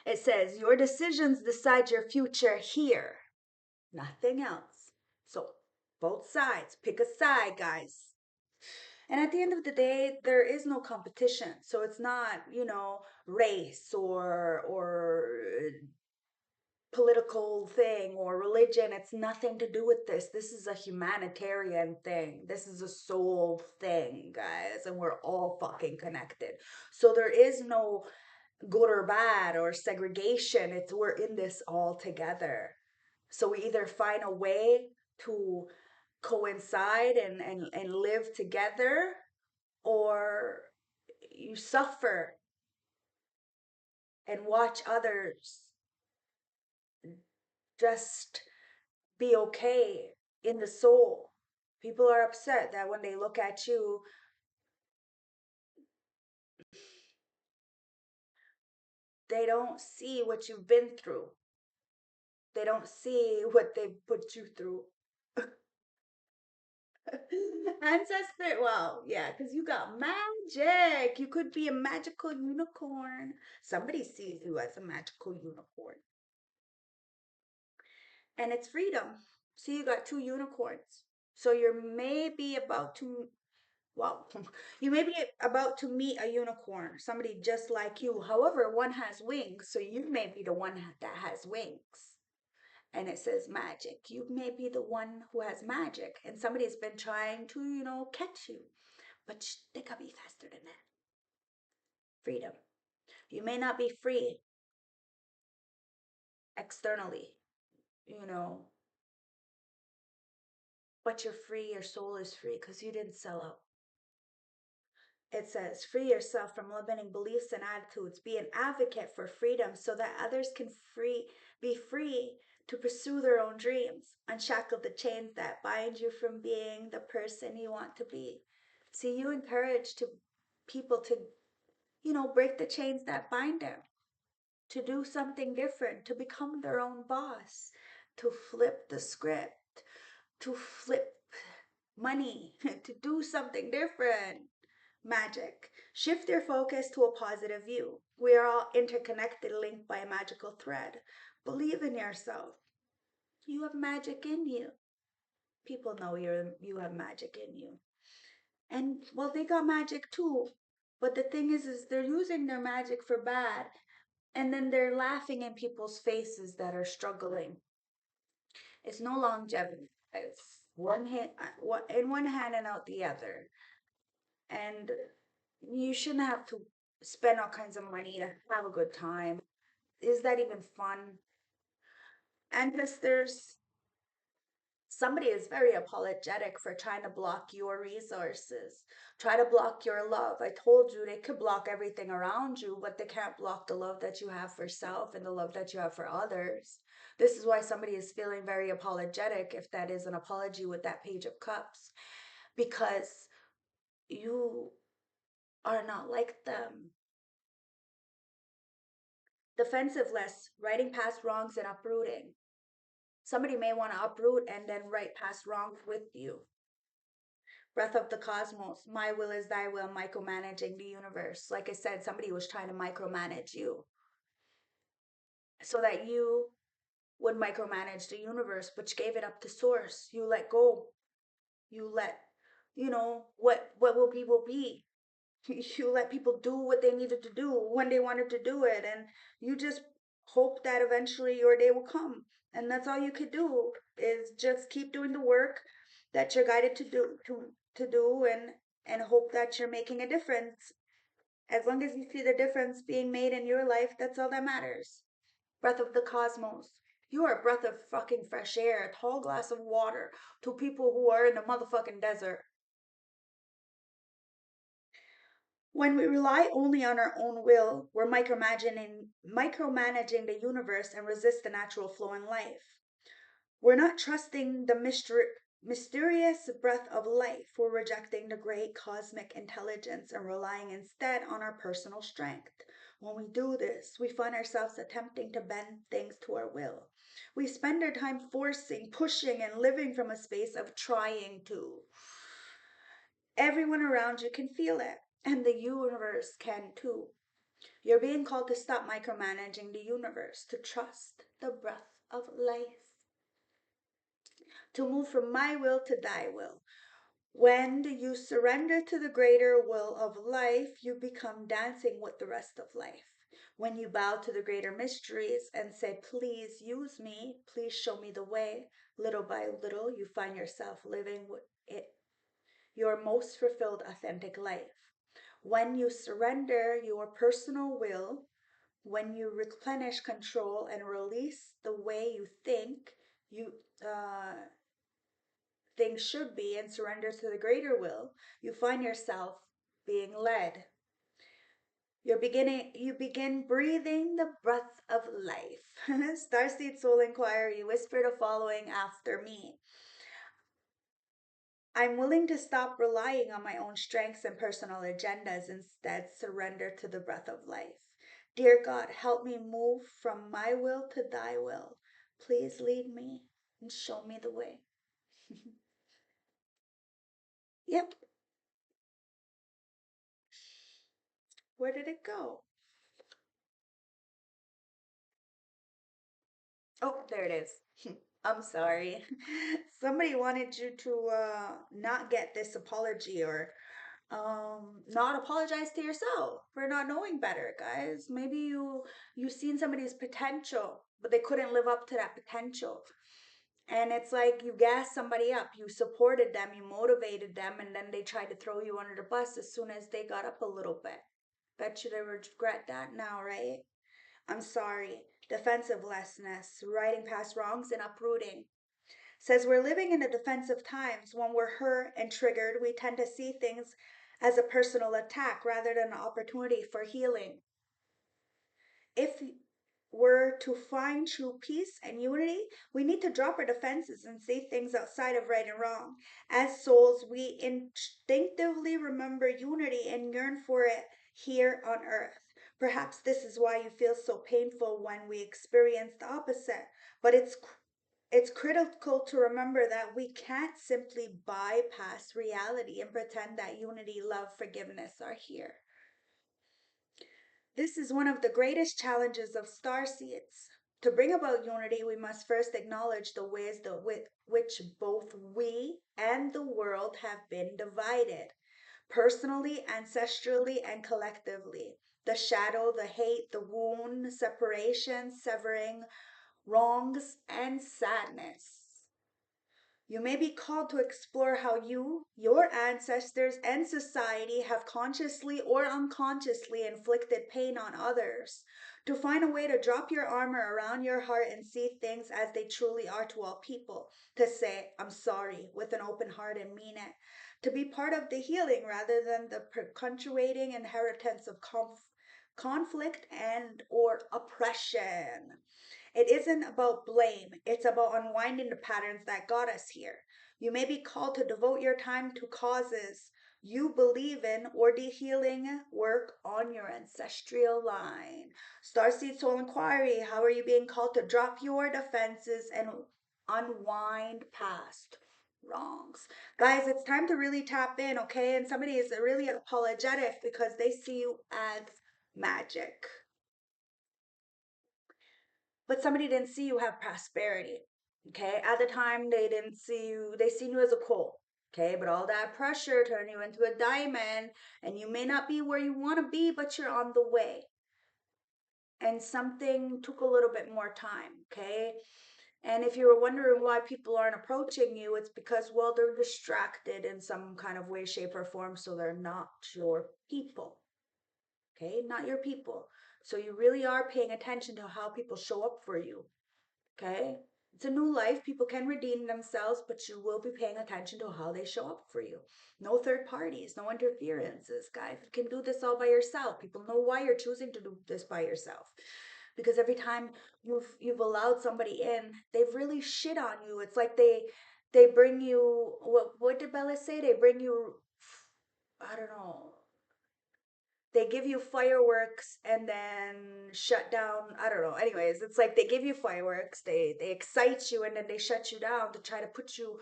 It says, your decisions decide your future here, nothing else. So, both sides, pick a side, guys. And at the end of the day, there is no competition. So it's not, you know, race or political thing or religion. It's nothing to do with this. This is a humanitarian thing. This is a soul thing, guys, and we're all fucking connected. So there is no good or bad or segregation. It's we're in this all together. So we either find a way to coincide and live together, or you suffer and watch others just be okay in the soul. People are upset that when they look at you, they don't see what you've been through. They don't see what they put you through. Ancestor, well, yeah, because you got magic. You could be a magical unicorn. Somebody sees you as a magical unicorn. And it's freedom. See, you got two unicorns. So you're maybe about to, well, you may be about to meet a unicorn, somebody just like you. However, one has wings, so you may be the one that has wings. And it says magic. You may be the one who has magic, and somebody has been trying to, you know, catch you. But they gotta be faster than that. Freedom. You may not be free externally, you know, but you're free. Your soul is free because you didn't sell out. It says, free yourself from limiting beliefs and attitudes. Be an advocate for freedom so that others can be free to pursue their own dreams. Unshackle the chains that bind you from being the person you want to be. See, you encourage people to, you know, break the chains that bind them, to do something different, to become their own boss, to flip the script, to flip money, to do something different. Magic. Shift your focus to a positive view. We are all interconnected, linked by a magical thread. Believe in yourself. You have magic in you. People know you have magic in you. And well, they got magic too. But the thing is they're using their magic for bad. And then they're laughing in people's faces that are struggling. It's no longevity. It's one hand in one hand and out the other. And you shouldn't have to spend all kinds of money to have a good time. Is that even fun? And plus, there's somebody is very apologetic for trying to block your resources, try to block your love. I told you they could block everything around you, but they can't block the love that you have for self and the love that you have for others. This is why somebody is feeling very apologetic, if that is an apology with that Page of Cups, because you are not like them. Defensiveless, writing past wrongs and uprooting. Somebody may want to uproot and then write past wrongs with you. Breath of the cosmos, my will is thy will, micromanaging the universe. Like I said, somebody was trying to micromanage you so that you would micromanage the universe, but you gave it up to source. You let go. You let, what will be. You let people do what they needed to do when they wanted to do it, and you just hope that eventually your day will come. And that's all you could do, is just keep doing the work that you're guided to do, and hope that you're making a difference. As long as you see the difference being made in your life, that's all that matters. Breath of the cosmos. You are a breath of fucking fresh air, a tall glass of water to people who are in the motherfucking desert. When we rely only on our own will, we're micromanaging the universe and resist the natural flow in life. We're not trusting the mysterious breath of life. We're rejecting the great cosmic intelligence and relying instead on our personal strength. When we do this, we find ourselves attempting to bend things to our will. We spend our time forcing, pushing, and living from a space of trying to. Everyone around you can feel it, and the universe can too. You're being called to stop micromanaging the universe, to trust the breath of life, to move from my will to thy will. When you surrender to the greater will of life, you become dancing with the rest of life. When you bow to the greater mysteries and say, please use me, please show me the way, little by little, you find yourself living it, your most fulfilled, authentic life. When you surrender your personal will, when you replenish control and release the way you think you things should be and surrender to the greater will, you find yourself being led. You begin breathing the breath of life. Starseed Soul Inquiry, whisper the following after me. I'm willing to stop relying on my own strengths and personal agendas, instead surrender to the breath of life. Dear God, help me move from my will to thy will. Please lead me and show me the way. Yep. Where did it go? Oh, there it is. I'm sorry. Somebody wanted you to not get this apology, or not apologize to yourself for not knowing better, guys. Maybe you seen somebody's potential, but they couldn't live up to that potential. And it's like you gassed somebody up, you supported them, you motivated them, and then they tried to throw you under the bus as soon as they got up a little bit. Bet you they regret that now, right? I'm sorry. Defensivelessness, writing past wrongs, and uprooting. Says we're living in a defensive times. When we're hurt and triggered, we tend to see things as a personal attack rather than an opportunity for healing. If we're to find true peace and unity, we need to drop our defenses and see things outside of right and wrong. As souls, we instinctively remember unity and yearn for it here on earth. Perhaps this is why you feel so painful when we experience the opposite, but it's critical to remember that we can't simply bypass reality and pretend that unity, love, forgiveness are here. This is one of the greatest challenges of starseeds. To bring about unity, we must first acknowledge the ways with which both we and the world have been divided, personally, ancestrally, and collectively. The shadow, the hate, the wound, separation, severing, wrongs, and sadness. You may be called to explore how you, your ancestors, and society have consciously or unconsciously inflicted pain on others. To find a way to drop your armor around your heart and see things as they truly are to all people. To say, I'm sorry, with an open heart and mean it. To be part of the healing rather than the perpetuating inheritance of conflict and or oppression. It isn't about blame, it's about unwinding the patterns that got us here. You may be called to devote your time to causes you believe in, or the healing work on your ancestral line. Starseed Soul Inquiry, how are you being called to drop your defenses and unwind past wrongs? Guys, it's time to really tap in, okay? And somebody is really apologetic because they see you as magic. But somebody didn't see you have prosperity. Okay, at the time they didn't see you, they seen you as a coal. Okay, but all that pressure turned you into a diamond, and you may not be where you want to be, but you're on the way. And something took a little bit more time. Okay, and if you were wondering why people aren't approaching you, it's because, well, they're distracted in some kind of way, shape, or form, so they're not your people. Okay, not your people. So you really are paying attention to how people show up for you. Okay? It's a new life. People can redeem themselves, but you will be paying attention to how they show up for you. No third parties, no interferences, guys. You can do this all by yourself. People know why you're choosing to do this by yourself. Because every time you've allowed somebody in, they've really shit on you. It's like they bring you, what did Bella say? They bring you, I don't know, they give you fireworks and then shut down. I don't know. Anyways, it's like they give you fireworks, they excite you, and then they shut you down to try to put you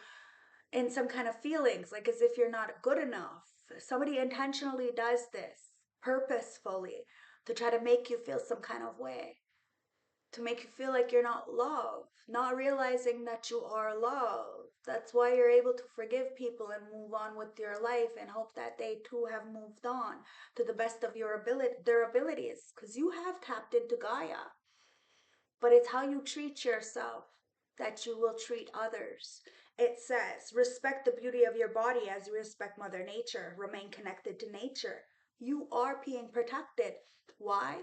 in some kind of feelings, like as if you're not good enough. Somebody intentionally does this purposefully to try to make you feel some kind of way, to make you feel like you're not loved, not realizing that you are loved. That's why you're able to forgive people and move on with your life and hope that they too have moved on to the best of their abilities, because you have tapped into Gaia. But it's how you treat yourself that you will treat others. It says, respect the beauty of your body as you respect Mother Nature. Remain connected to nature. You are being protected. Why?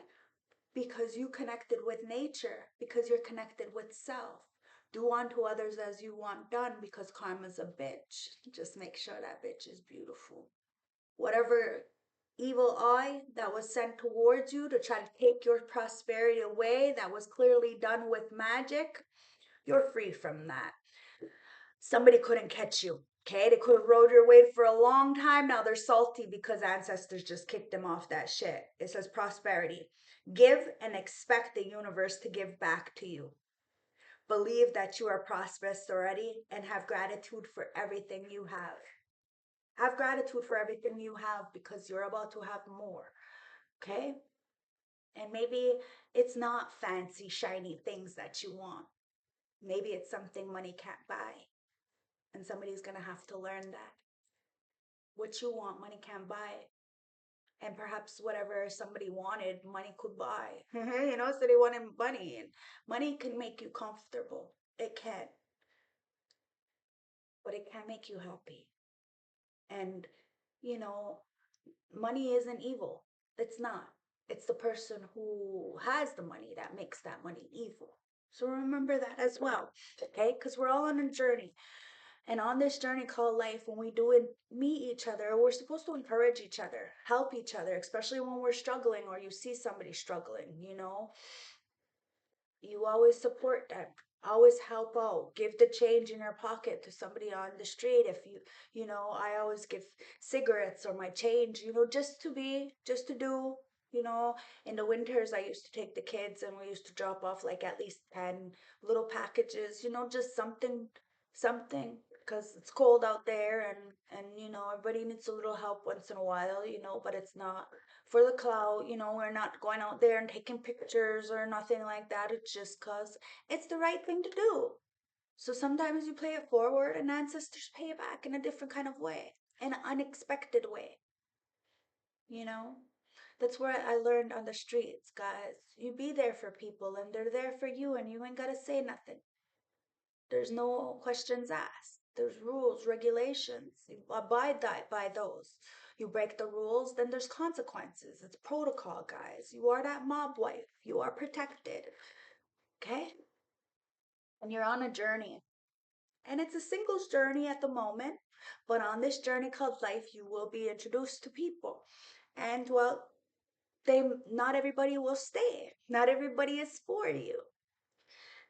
Because you connected with nature, because you're connected with self. Do unto others as you want done, because karma's a bitch. Just make sure that bitch is beautiful. Whatever evil eye that was sent towards you to try to take your prosperity away, that was clearly done with magic, you're free from that. Somebody couldn't catch you. Okay, they could have rode your wave for a long time. Now they're salty because ancestors just kicked them off that shit. It says prosperity. Give and expect the universe to give back to you. Believe that you are prosperous already and have gratitude for everything you have. Have gratitude for everything you have because you're about to have more. Okay? And maybe it's not fancy, shiny things that you want. Maybe it's something money can't buy. And somebody's going to have to learn that. What you want, money can't buy. And perhaps whatever somebody wanted, money could buy. So they wanted money. And money can make you comfortable. It can. But it can make you happy. And, you know, money isn't evil. It's not. It's the person who has the money that makes that money evil. So remember that as well. Okay? Because we're all on a journey. And on this journey called life, when we do meet each other, we're supposed to encourage each other, help each other, especially when we're struggling or you see somebody struggling. You always support them, always help out, give the change in your pocket to somebody on the street. If I always give cigarettes or my change, just to do, you know in the winters I used to take the kids and we used to drop off like at least 10 little packages, just something, because it's cold out there, and everybody needs a little help once in a while, but it's not for the clout. We're not going out there and taking pictures or nothing like that. It's just because it's the right thing to do. So sometimes you pay it forward and ancestors pay it back in a different kind of way, in an unexpected way. you know that's where I learned on the streets, guys. You be there for people and they're there for you, and you ain't gotta say nothing. There's no questions asked. There's rules, regulations. You abide by those. You break the rules, then there's consequences. It's protocol, guys. You are that mob wife. You are protected. Okay? And you're on a journey. And it's a singles journey at the moment. But on this journey called life, you will be introduced to people. And well, they not everybody will stay. Not everybody is for you.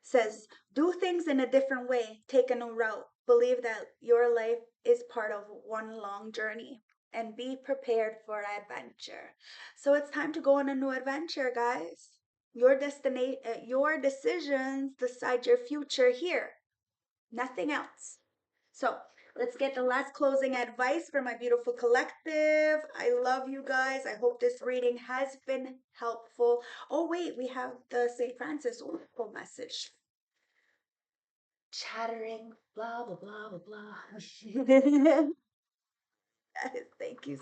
Says, do things in a different way, take a new route. Believe that your life is part of one long journey. and be prepared for adventure. So it's time to go on a new adventure, guys. Your decisions decide your future here. Nothing else. So let's get the last closing advice for my beautiful collective. I love you guys. I hope this reading has been helpful. Oh, wait, we have the St. Francis Oracle message. Chattering, blah, blah, blah, blah, blah. Thank you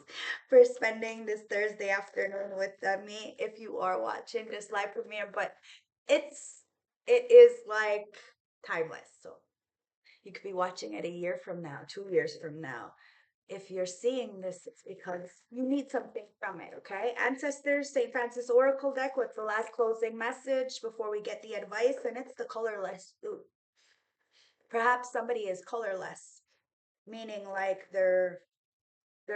for spending this Thursday afternoon with me. If you are watching this live premiere, but it is like timeless. So you could be watching it a year from now, 2 years from now. If you're seeing this, it's because you need something from it, okay? Ancestors, St. Francis Oracle deck. What's the last closing message before we get the advice? And it's the colorless. Ooh. Perhaps somebody is colorless, meaning like they're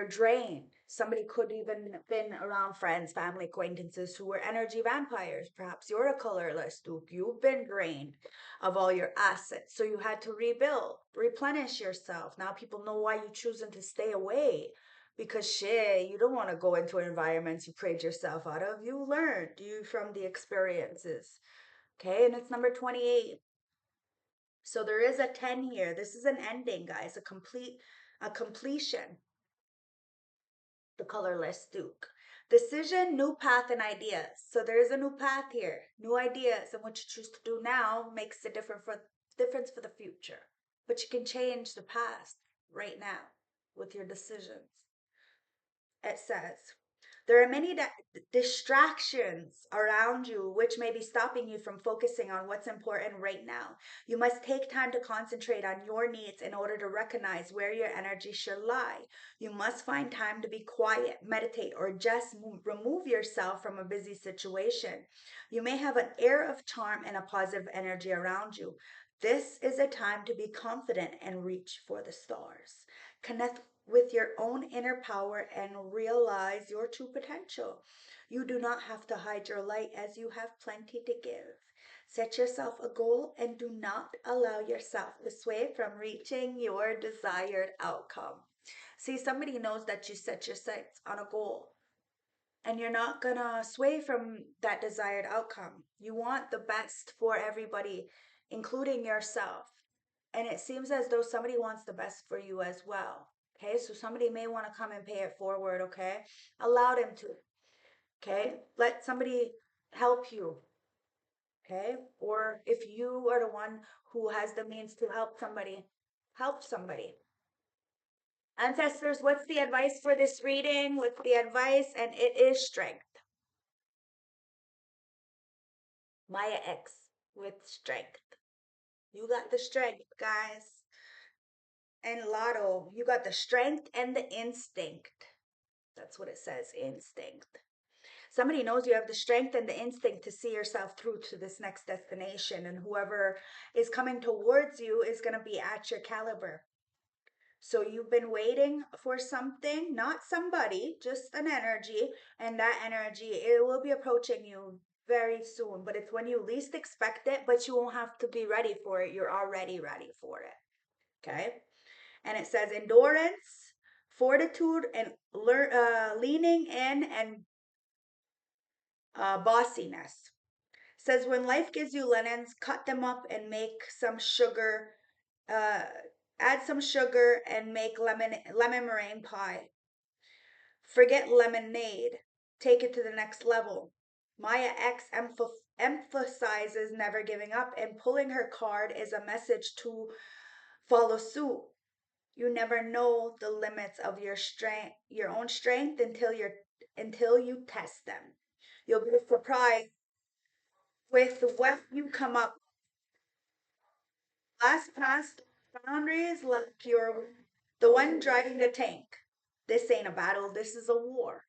drained. Somebody could even been around friends, family, acquaintances who were energy vampires. Perhaps you're a colorless duke. You've been drained of all your assets. So you had to rebuild, replenish yourself. Now people know why you're choosing to stay away. Because shit, you don't want to go into environments you prayed yourself out of. You learned you from the experiences. Okay, and it's number 28. So there is a 10 here. This is an ending, guys, a completion. The colorless duke. Decision, new path, and ideas. So there is a new path here, new ideas, and what you choose to do now makes a difference for the future. But you can change the past right now with your decisions. It says, there are many distractions around you which may be stopping you from focusing on what's important right now. You must take time to concentrate on your needs in order to recognize where your energy should lie. You must find time to be quiet, meditate, or just remove yourself from a busy situation. You may have an air of charm and a positive energy around you. This is a time to be confident and reach for the stars. Connect with your own inner power and realize your true potential. You do not have to hide your light as you have plenty to give. Set yourself a goal and do not allow yourself to sway from reaching your desired outcome. See, somebody knows that you set your sights on a goal and you're not gonna sway from that desired outcome. You want the best for everybody, including yourself. And it seems as though somebody wants the best for you as well. Okay, so somebody may want to come and pay it forward. Okay, allow them to. Okay, let somebody help you. Okay, or if you are the one who has the means to help somebody, help somebody. Ancestors, what's the advice for this reading? What's the advice? And it is strength. Maya X with strength. You got the strength, guys. And Lotto, you got the strength and the instinct. That's what it says, instinct. Somebody knows you have the strength and the instinct to see yourself through to this next destination, and whoever is coming towards you is going to be at your caliber. So you've been waiting for something, not somebody, just an energy, and that energy, it will be approaching you very soon, but it's when you least expect it, but you won't have to be ready for it. You're already ready for it. Okay? And it says endurance, fortitude, and leaning in, and bossiness. It says when life gives you lemons, cut them up and make some sugar. Uh, add some sugar and make lemon meringue pie. Forget lemonade. Take it to the next level. Maya X emphasizes never giving up, and pulling her card is a message to follow suit. You never know the limits of your own strength until you test them. You'll be surprised with what you come up. Last past boundaries, like you're the one driving the tank. This ain't a battle. This is a war.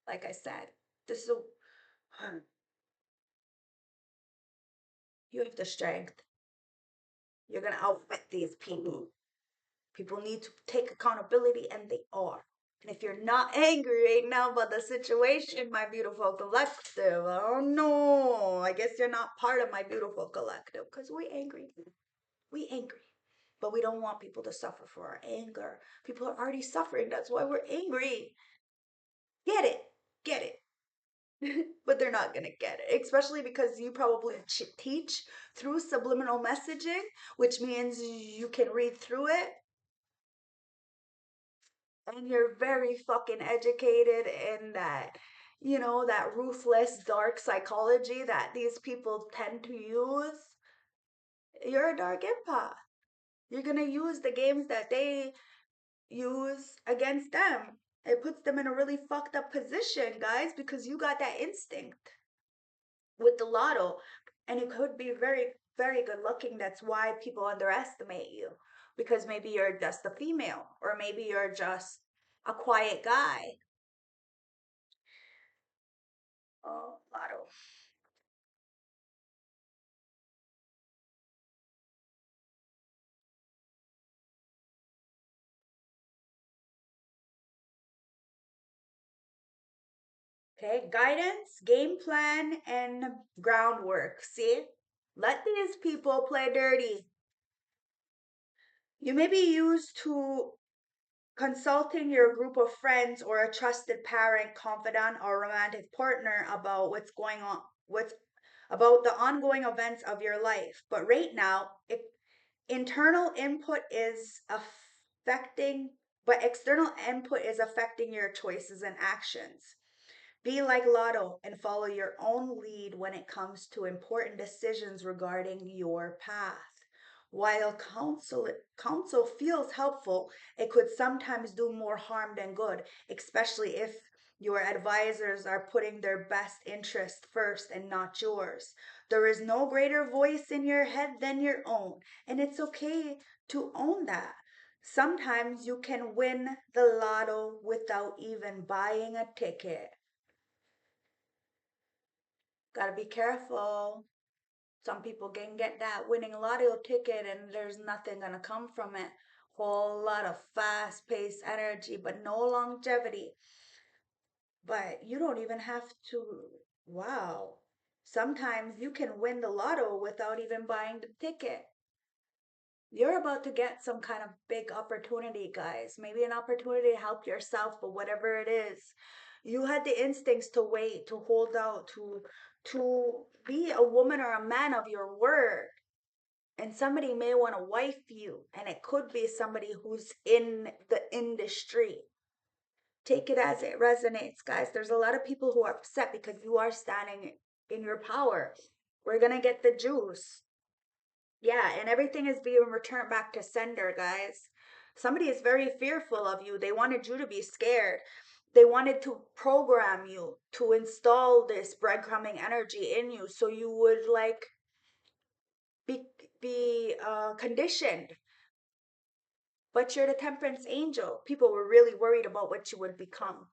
Like I said, this is a. You have the strength. You're gonna outwit these people. People need to take accountability, and they are. And if you're not angry right now about the situation, my beautiful collective, oh no, I guess you're not part of my beautiful collective because we angry. We angry. But we don't want people to suffer for our anger. People are already suffering. That's why we're angry. Get it. Get it. But they're not going to get it, especially because you probably teach through subliminal messaging, which means you can read through it and you're very fucking educated in that, that ruthless dark psychology that these people tend to use. You're a dark empath. You're going to use the games that they use against them. It puts them in a really fucked up position, guys, because you got that instinct with the lotto. And it could be very, very good looking. That's why people underestimate you. Because maybe you're just a female, or maybe you're just a quiet guy. Oh, lotto. Okay, guidance, game plan, and groundwork. See? Let these people play dirty. You may be used to consulting your group of friends or a trusted parent, confidant, or romantic partner about what's about the ongoing events of your life. But right now, internal input is affecting, but external input is affecting your choices and actions. Be like Lotto and follow your own lead when it comes to important decisions regarding your path. While counsel feels helpful, it could sometimes do more harm than good, especially if your advisors are putting their best interest first and not yours. There is no greater voice in your head than your own, and it's okay to own that. Sometimes you can win the lotto without even buying a ticket. Gotta be careful. Some people can get that winning lotto ticket and there's nothing gonna come from it. Whole lot of fast paced energy, but no longevity. But you don't even have to. Wow. Sometimes you can win the lotto without even buying the ticket. You're about to get some kind of big opportunity, guys. Maybe an opportunity to help yourself, but whatever it is, you had the instincts to wait, to hold out, to be a woman or a man of your word. And somebody may want to wife you, and it could be somebody who's in the industry. Take it as it resonates, guys. There's a lot of people who are upset because you are standing in your power. We're gonna get the juice. Yeah, and everything is being returned back to sender, guys. Somebody is very fearful of you. They wanted you to be scared. They wanted to program you to install this breadcrumbing energy in you so you would like be conditioned. But you're the temperance angel. People were really worried about what you would become.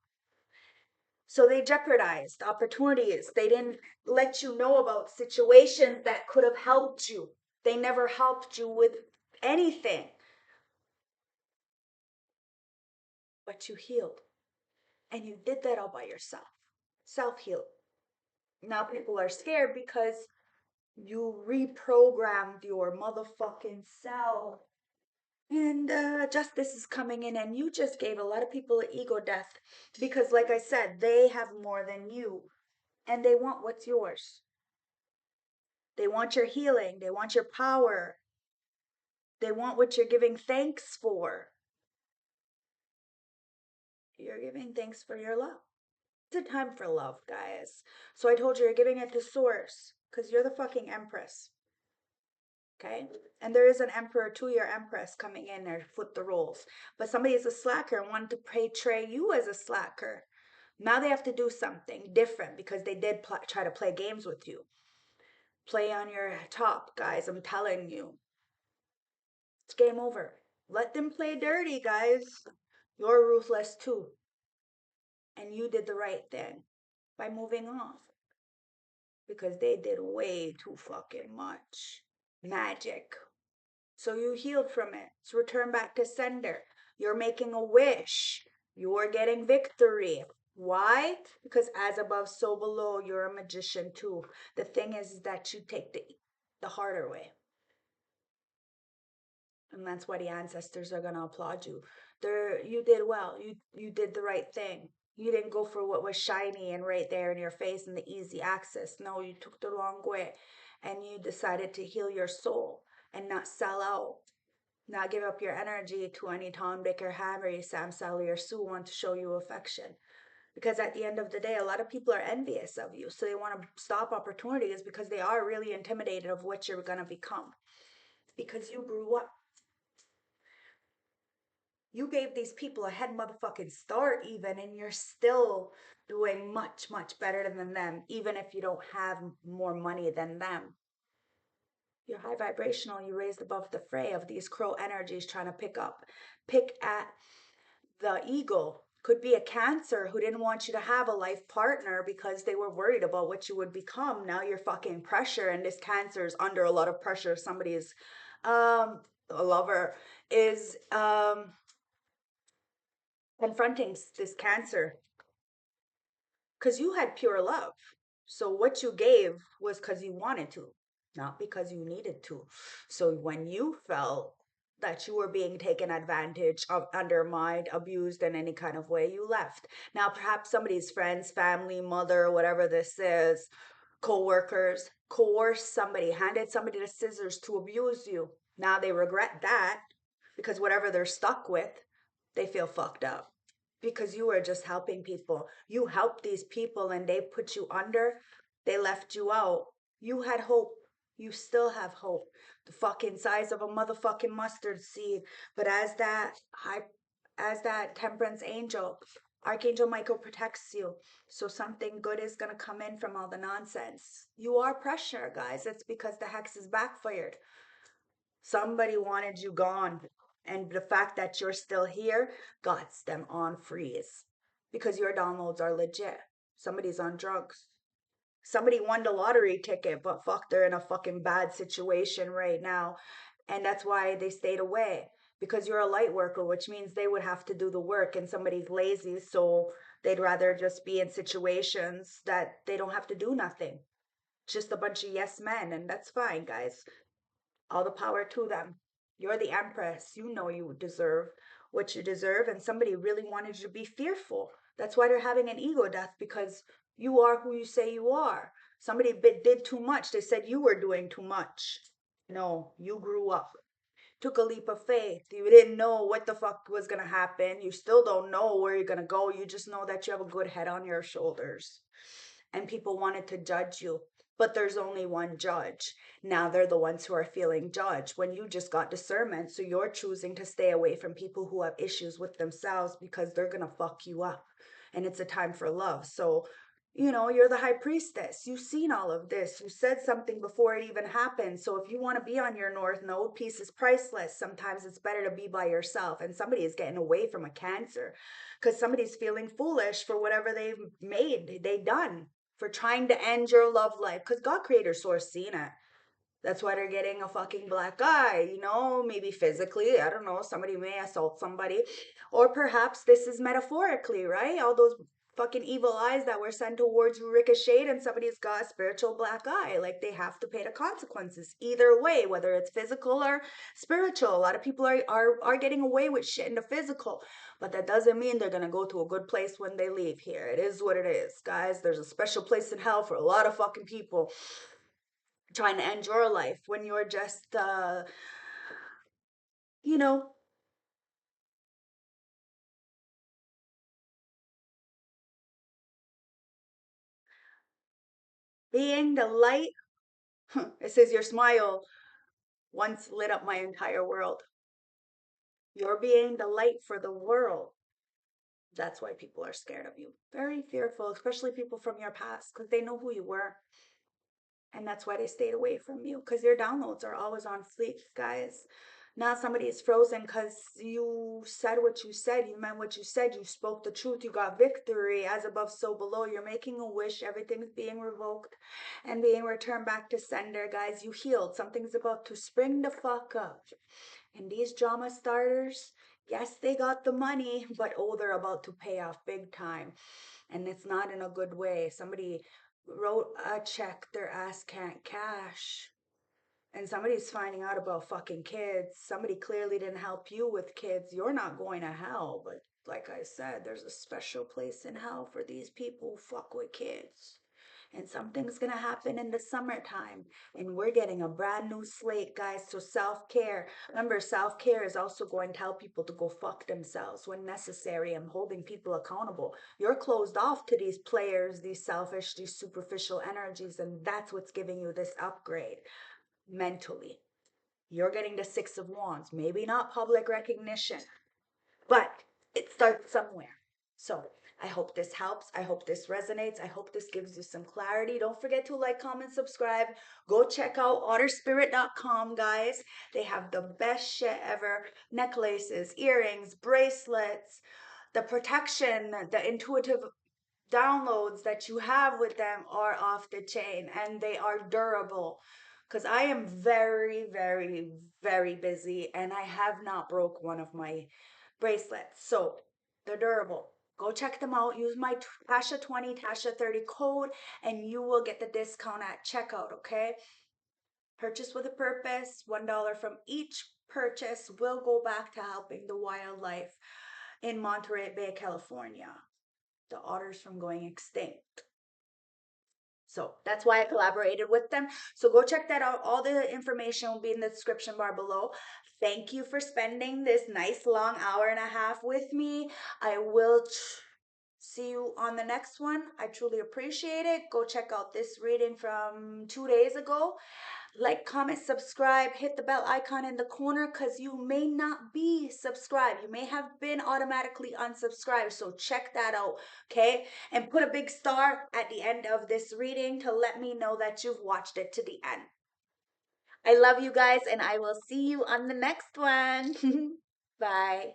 So they jeopardized opportunities. They didn't let you know about situations that could have helped you. They never helped you with anything. But you healed. And you did that all by yourself. Self heal. Now people are scared because you reprogrammed your motherfucking self. And justice is coming in, and you just gave a lot of people an ego death because, like I said, they have more than you and they want what's yours. They want your healing, they want your power, they want what you're giving thanks for. You're giving thanks for your love. It's a time for love, guys. So I told you you're giving it to source because you're the fucking empress. Okay? And there is an emperor to your empress coming in there to flip the roles. But somebody is a slacker and wanted to portray you as a slacker. Now they have to do something different because they did try to play games with you. Play on your top, guys. I'm telling you. It's game over. Let them play dirty, guys. You're ruthless too. And you did the right thing by moving off because they did way too fucking much magic. So you healed from it. It's returned back to sender. You're making a wish. You're getting victory. Why? Because as above, so below, you're a magician too. The thing is that you take the harder way. And that's why the ancestors are gonna applaud you. You did well. You did the right thing. You didn't go for what was shiny and right there in your face and the easy access. No, you took the wrong way, and you decided to heal your soul and not sell out, not give up your energy to any Tom, Dick, or Harry, Sam, Sally, or Sue want to show you affection. Because at the end of the day, a lot of people are envious of you, so they want to stop opportunities because they are really intimidated of what you're gonna become. Because you grew up, you gave these people a head motherfucking start even, and you're still doing much, much better than them, even if you don't have more money than them. You're high vibrational, you raised above the fray of these crow energies trying to pick at the ego. Could be a Cancer who didn't want you to have a life partner because they were worried about what you would become. Now you're fucking pressure, and this Cancer is under a lot of pressure. Somebody's a lover is confronting this Cancer because you had pure love. So what you gave was because you wanted to, not because you needed to. So when you felt that you were being taken advantage of, undermined, abused in any kind of way, you left. Now, perhaps somebody's friends, family, mother, whatever this is, co-workers, coerced somebody, handed somebody the scissors to abuse you. Now they regret that because whatever they're stuck with, they feel fucked up because you were just helping people. You helped these people and they put you under. They left you out. You had hope. You still have hope. The fucking size of a motherfucking mustard seed. But as that temperance angel, Archangel Michael protects you. So something good is gonna come in from all the nonsense. You are pressure, guys. It's because the hex is backfired. Somebody wanted you gone. And the fact that you're still here got them on freeze because your downloads are legit. Somebody's on drugs. Somebody won the lottery ticket, but fuck, they're in a fucking bad situation right now. And that's why they stayed away because you're a light worker, which means they would have to do the work and somebody's lazy. So they'd rather just be in situations that they don't have to do nothing. Just a bunch of yes men. And that's fine, guys. All the power to them. You're the empress. You know you deserve what you deserve. And somebody really wanted you to be fearful. That's why they're having an ego death because you are who you say you are. Somebody did too much. They said you were doing too much. No, you grew up, took a leap of faith. You didn't know what the fuck was going to happen. You still don't know where you're going to go. You just know that you have a good head on your shoulders. And people wanted to judge you, but there's only one judge. Now they're the ones who are feeling judged when you just got discernment. So you're choosing to stay away from people who have issues with themselves because they're going to fuck you up. And it's a time for love. So, you're the high priestess. You've seen all of this. You said something before it even happened. So if you want to be on your North Node, peace is priceless. Sometimes it's better to be by yourself. And somebody is getting away from a Cancer because somebody's feeling foolish for whatever they done for trying to end your love life because God creator source seen it. That's why they're getting a fucking black eye, maybe physically. I don't know. Somebody may assault somebody. Or perhaps this is metaphorically, right? All those fucking evil eyes that were sent towards you ricocheted and somebody's got a spiritual black eye. Like they have to pay the consequences either way, whether it's physical or spiritual. A lot of people are getting away with shit in the physical, but that doesn't mean they're gonna go to a good place when they leave here. It is what it is, guys. There's a special place in hell for a lot of fucking people trying to end your life when you're just you know being the light. It says your smile once lit up my entire world. You're being the light for the world. That's why people are scared of you, very fearful, especially people from your past because they know who you were. And that's why they stayed away from you because your downloads are always on fleek, guys. Now somebody is frozen because you said what you said, you meant what you said, you spoke the truth, you got victory. As above, so below. You're making a wish, everything's being revoked and being returned back to sender, guys. You healed, something's about to spring the fuck up. And these drama starters, yes, they got the money, but oh, they're about to pay off big time. And it's not in a good way. Somebody wrote a check their ass can't cash. and somebody's finding out about fucking kids, somebody clearly didn't help you with kids, you're not going to hell. But like I said, there's a special place in hell for these people who fuck with kids. And something's gonna happen in the summertime, and we're getting a brand new slate, guys. So self-care, remember, self-care is also going to help people to go fuck themselves when necessary. I'm holding people accountable. You're closed off to these players, these selfish, these superficial energies, and that's what's giving you this upgrade mentally. You're getting the Six of Wands. Maybe not public recognition, but it starts somewhere. So I hope this helps. I hope this resonates. I hope this gives you some clarity. Don't forget to like, comment, subscribe. Go check out otterspirit.com, guys. They have the best shit ever. Necklaces, earrings, bracelets, the protection, the intuitive downloads that you have with them are off the chain, and they are durable, because I am very, very, very busy and I have not broke one of my bracelets. So they're durable. Go check them out. Use my Tasha20, Tasha30 code, and you will get the discount at checkout, okay? Purchase with a purpose. $1 from each purchase will go back to helping the wildlife in Monterey Bay, California, the otters from going extinct. So that's why I collaborated with them. So go check that out. All the information will be in the description bar below. Thank you for spending this nice long hour and a half with me. I will see you on the next one. I truly appreciate it. Go check out this reading from 2 days ago. Like, comment, subscribe, hit the bell icon in the corner, because you may not be subscribed. You may have been automatically unsubscribed. So check that out, okay? And put a big star at the end of this reading to let me know that you've watched it to the end. I love you guys, and I will see you on the next one. Bye.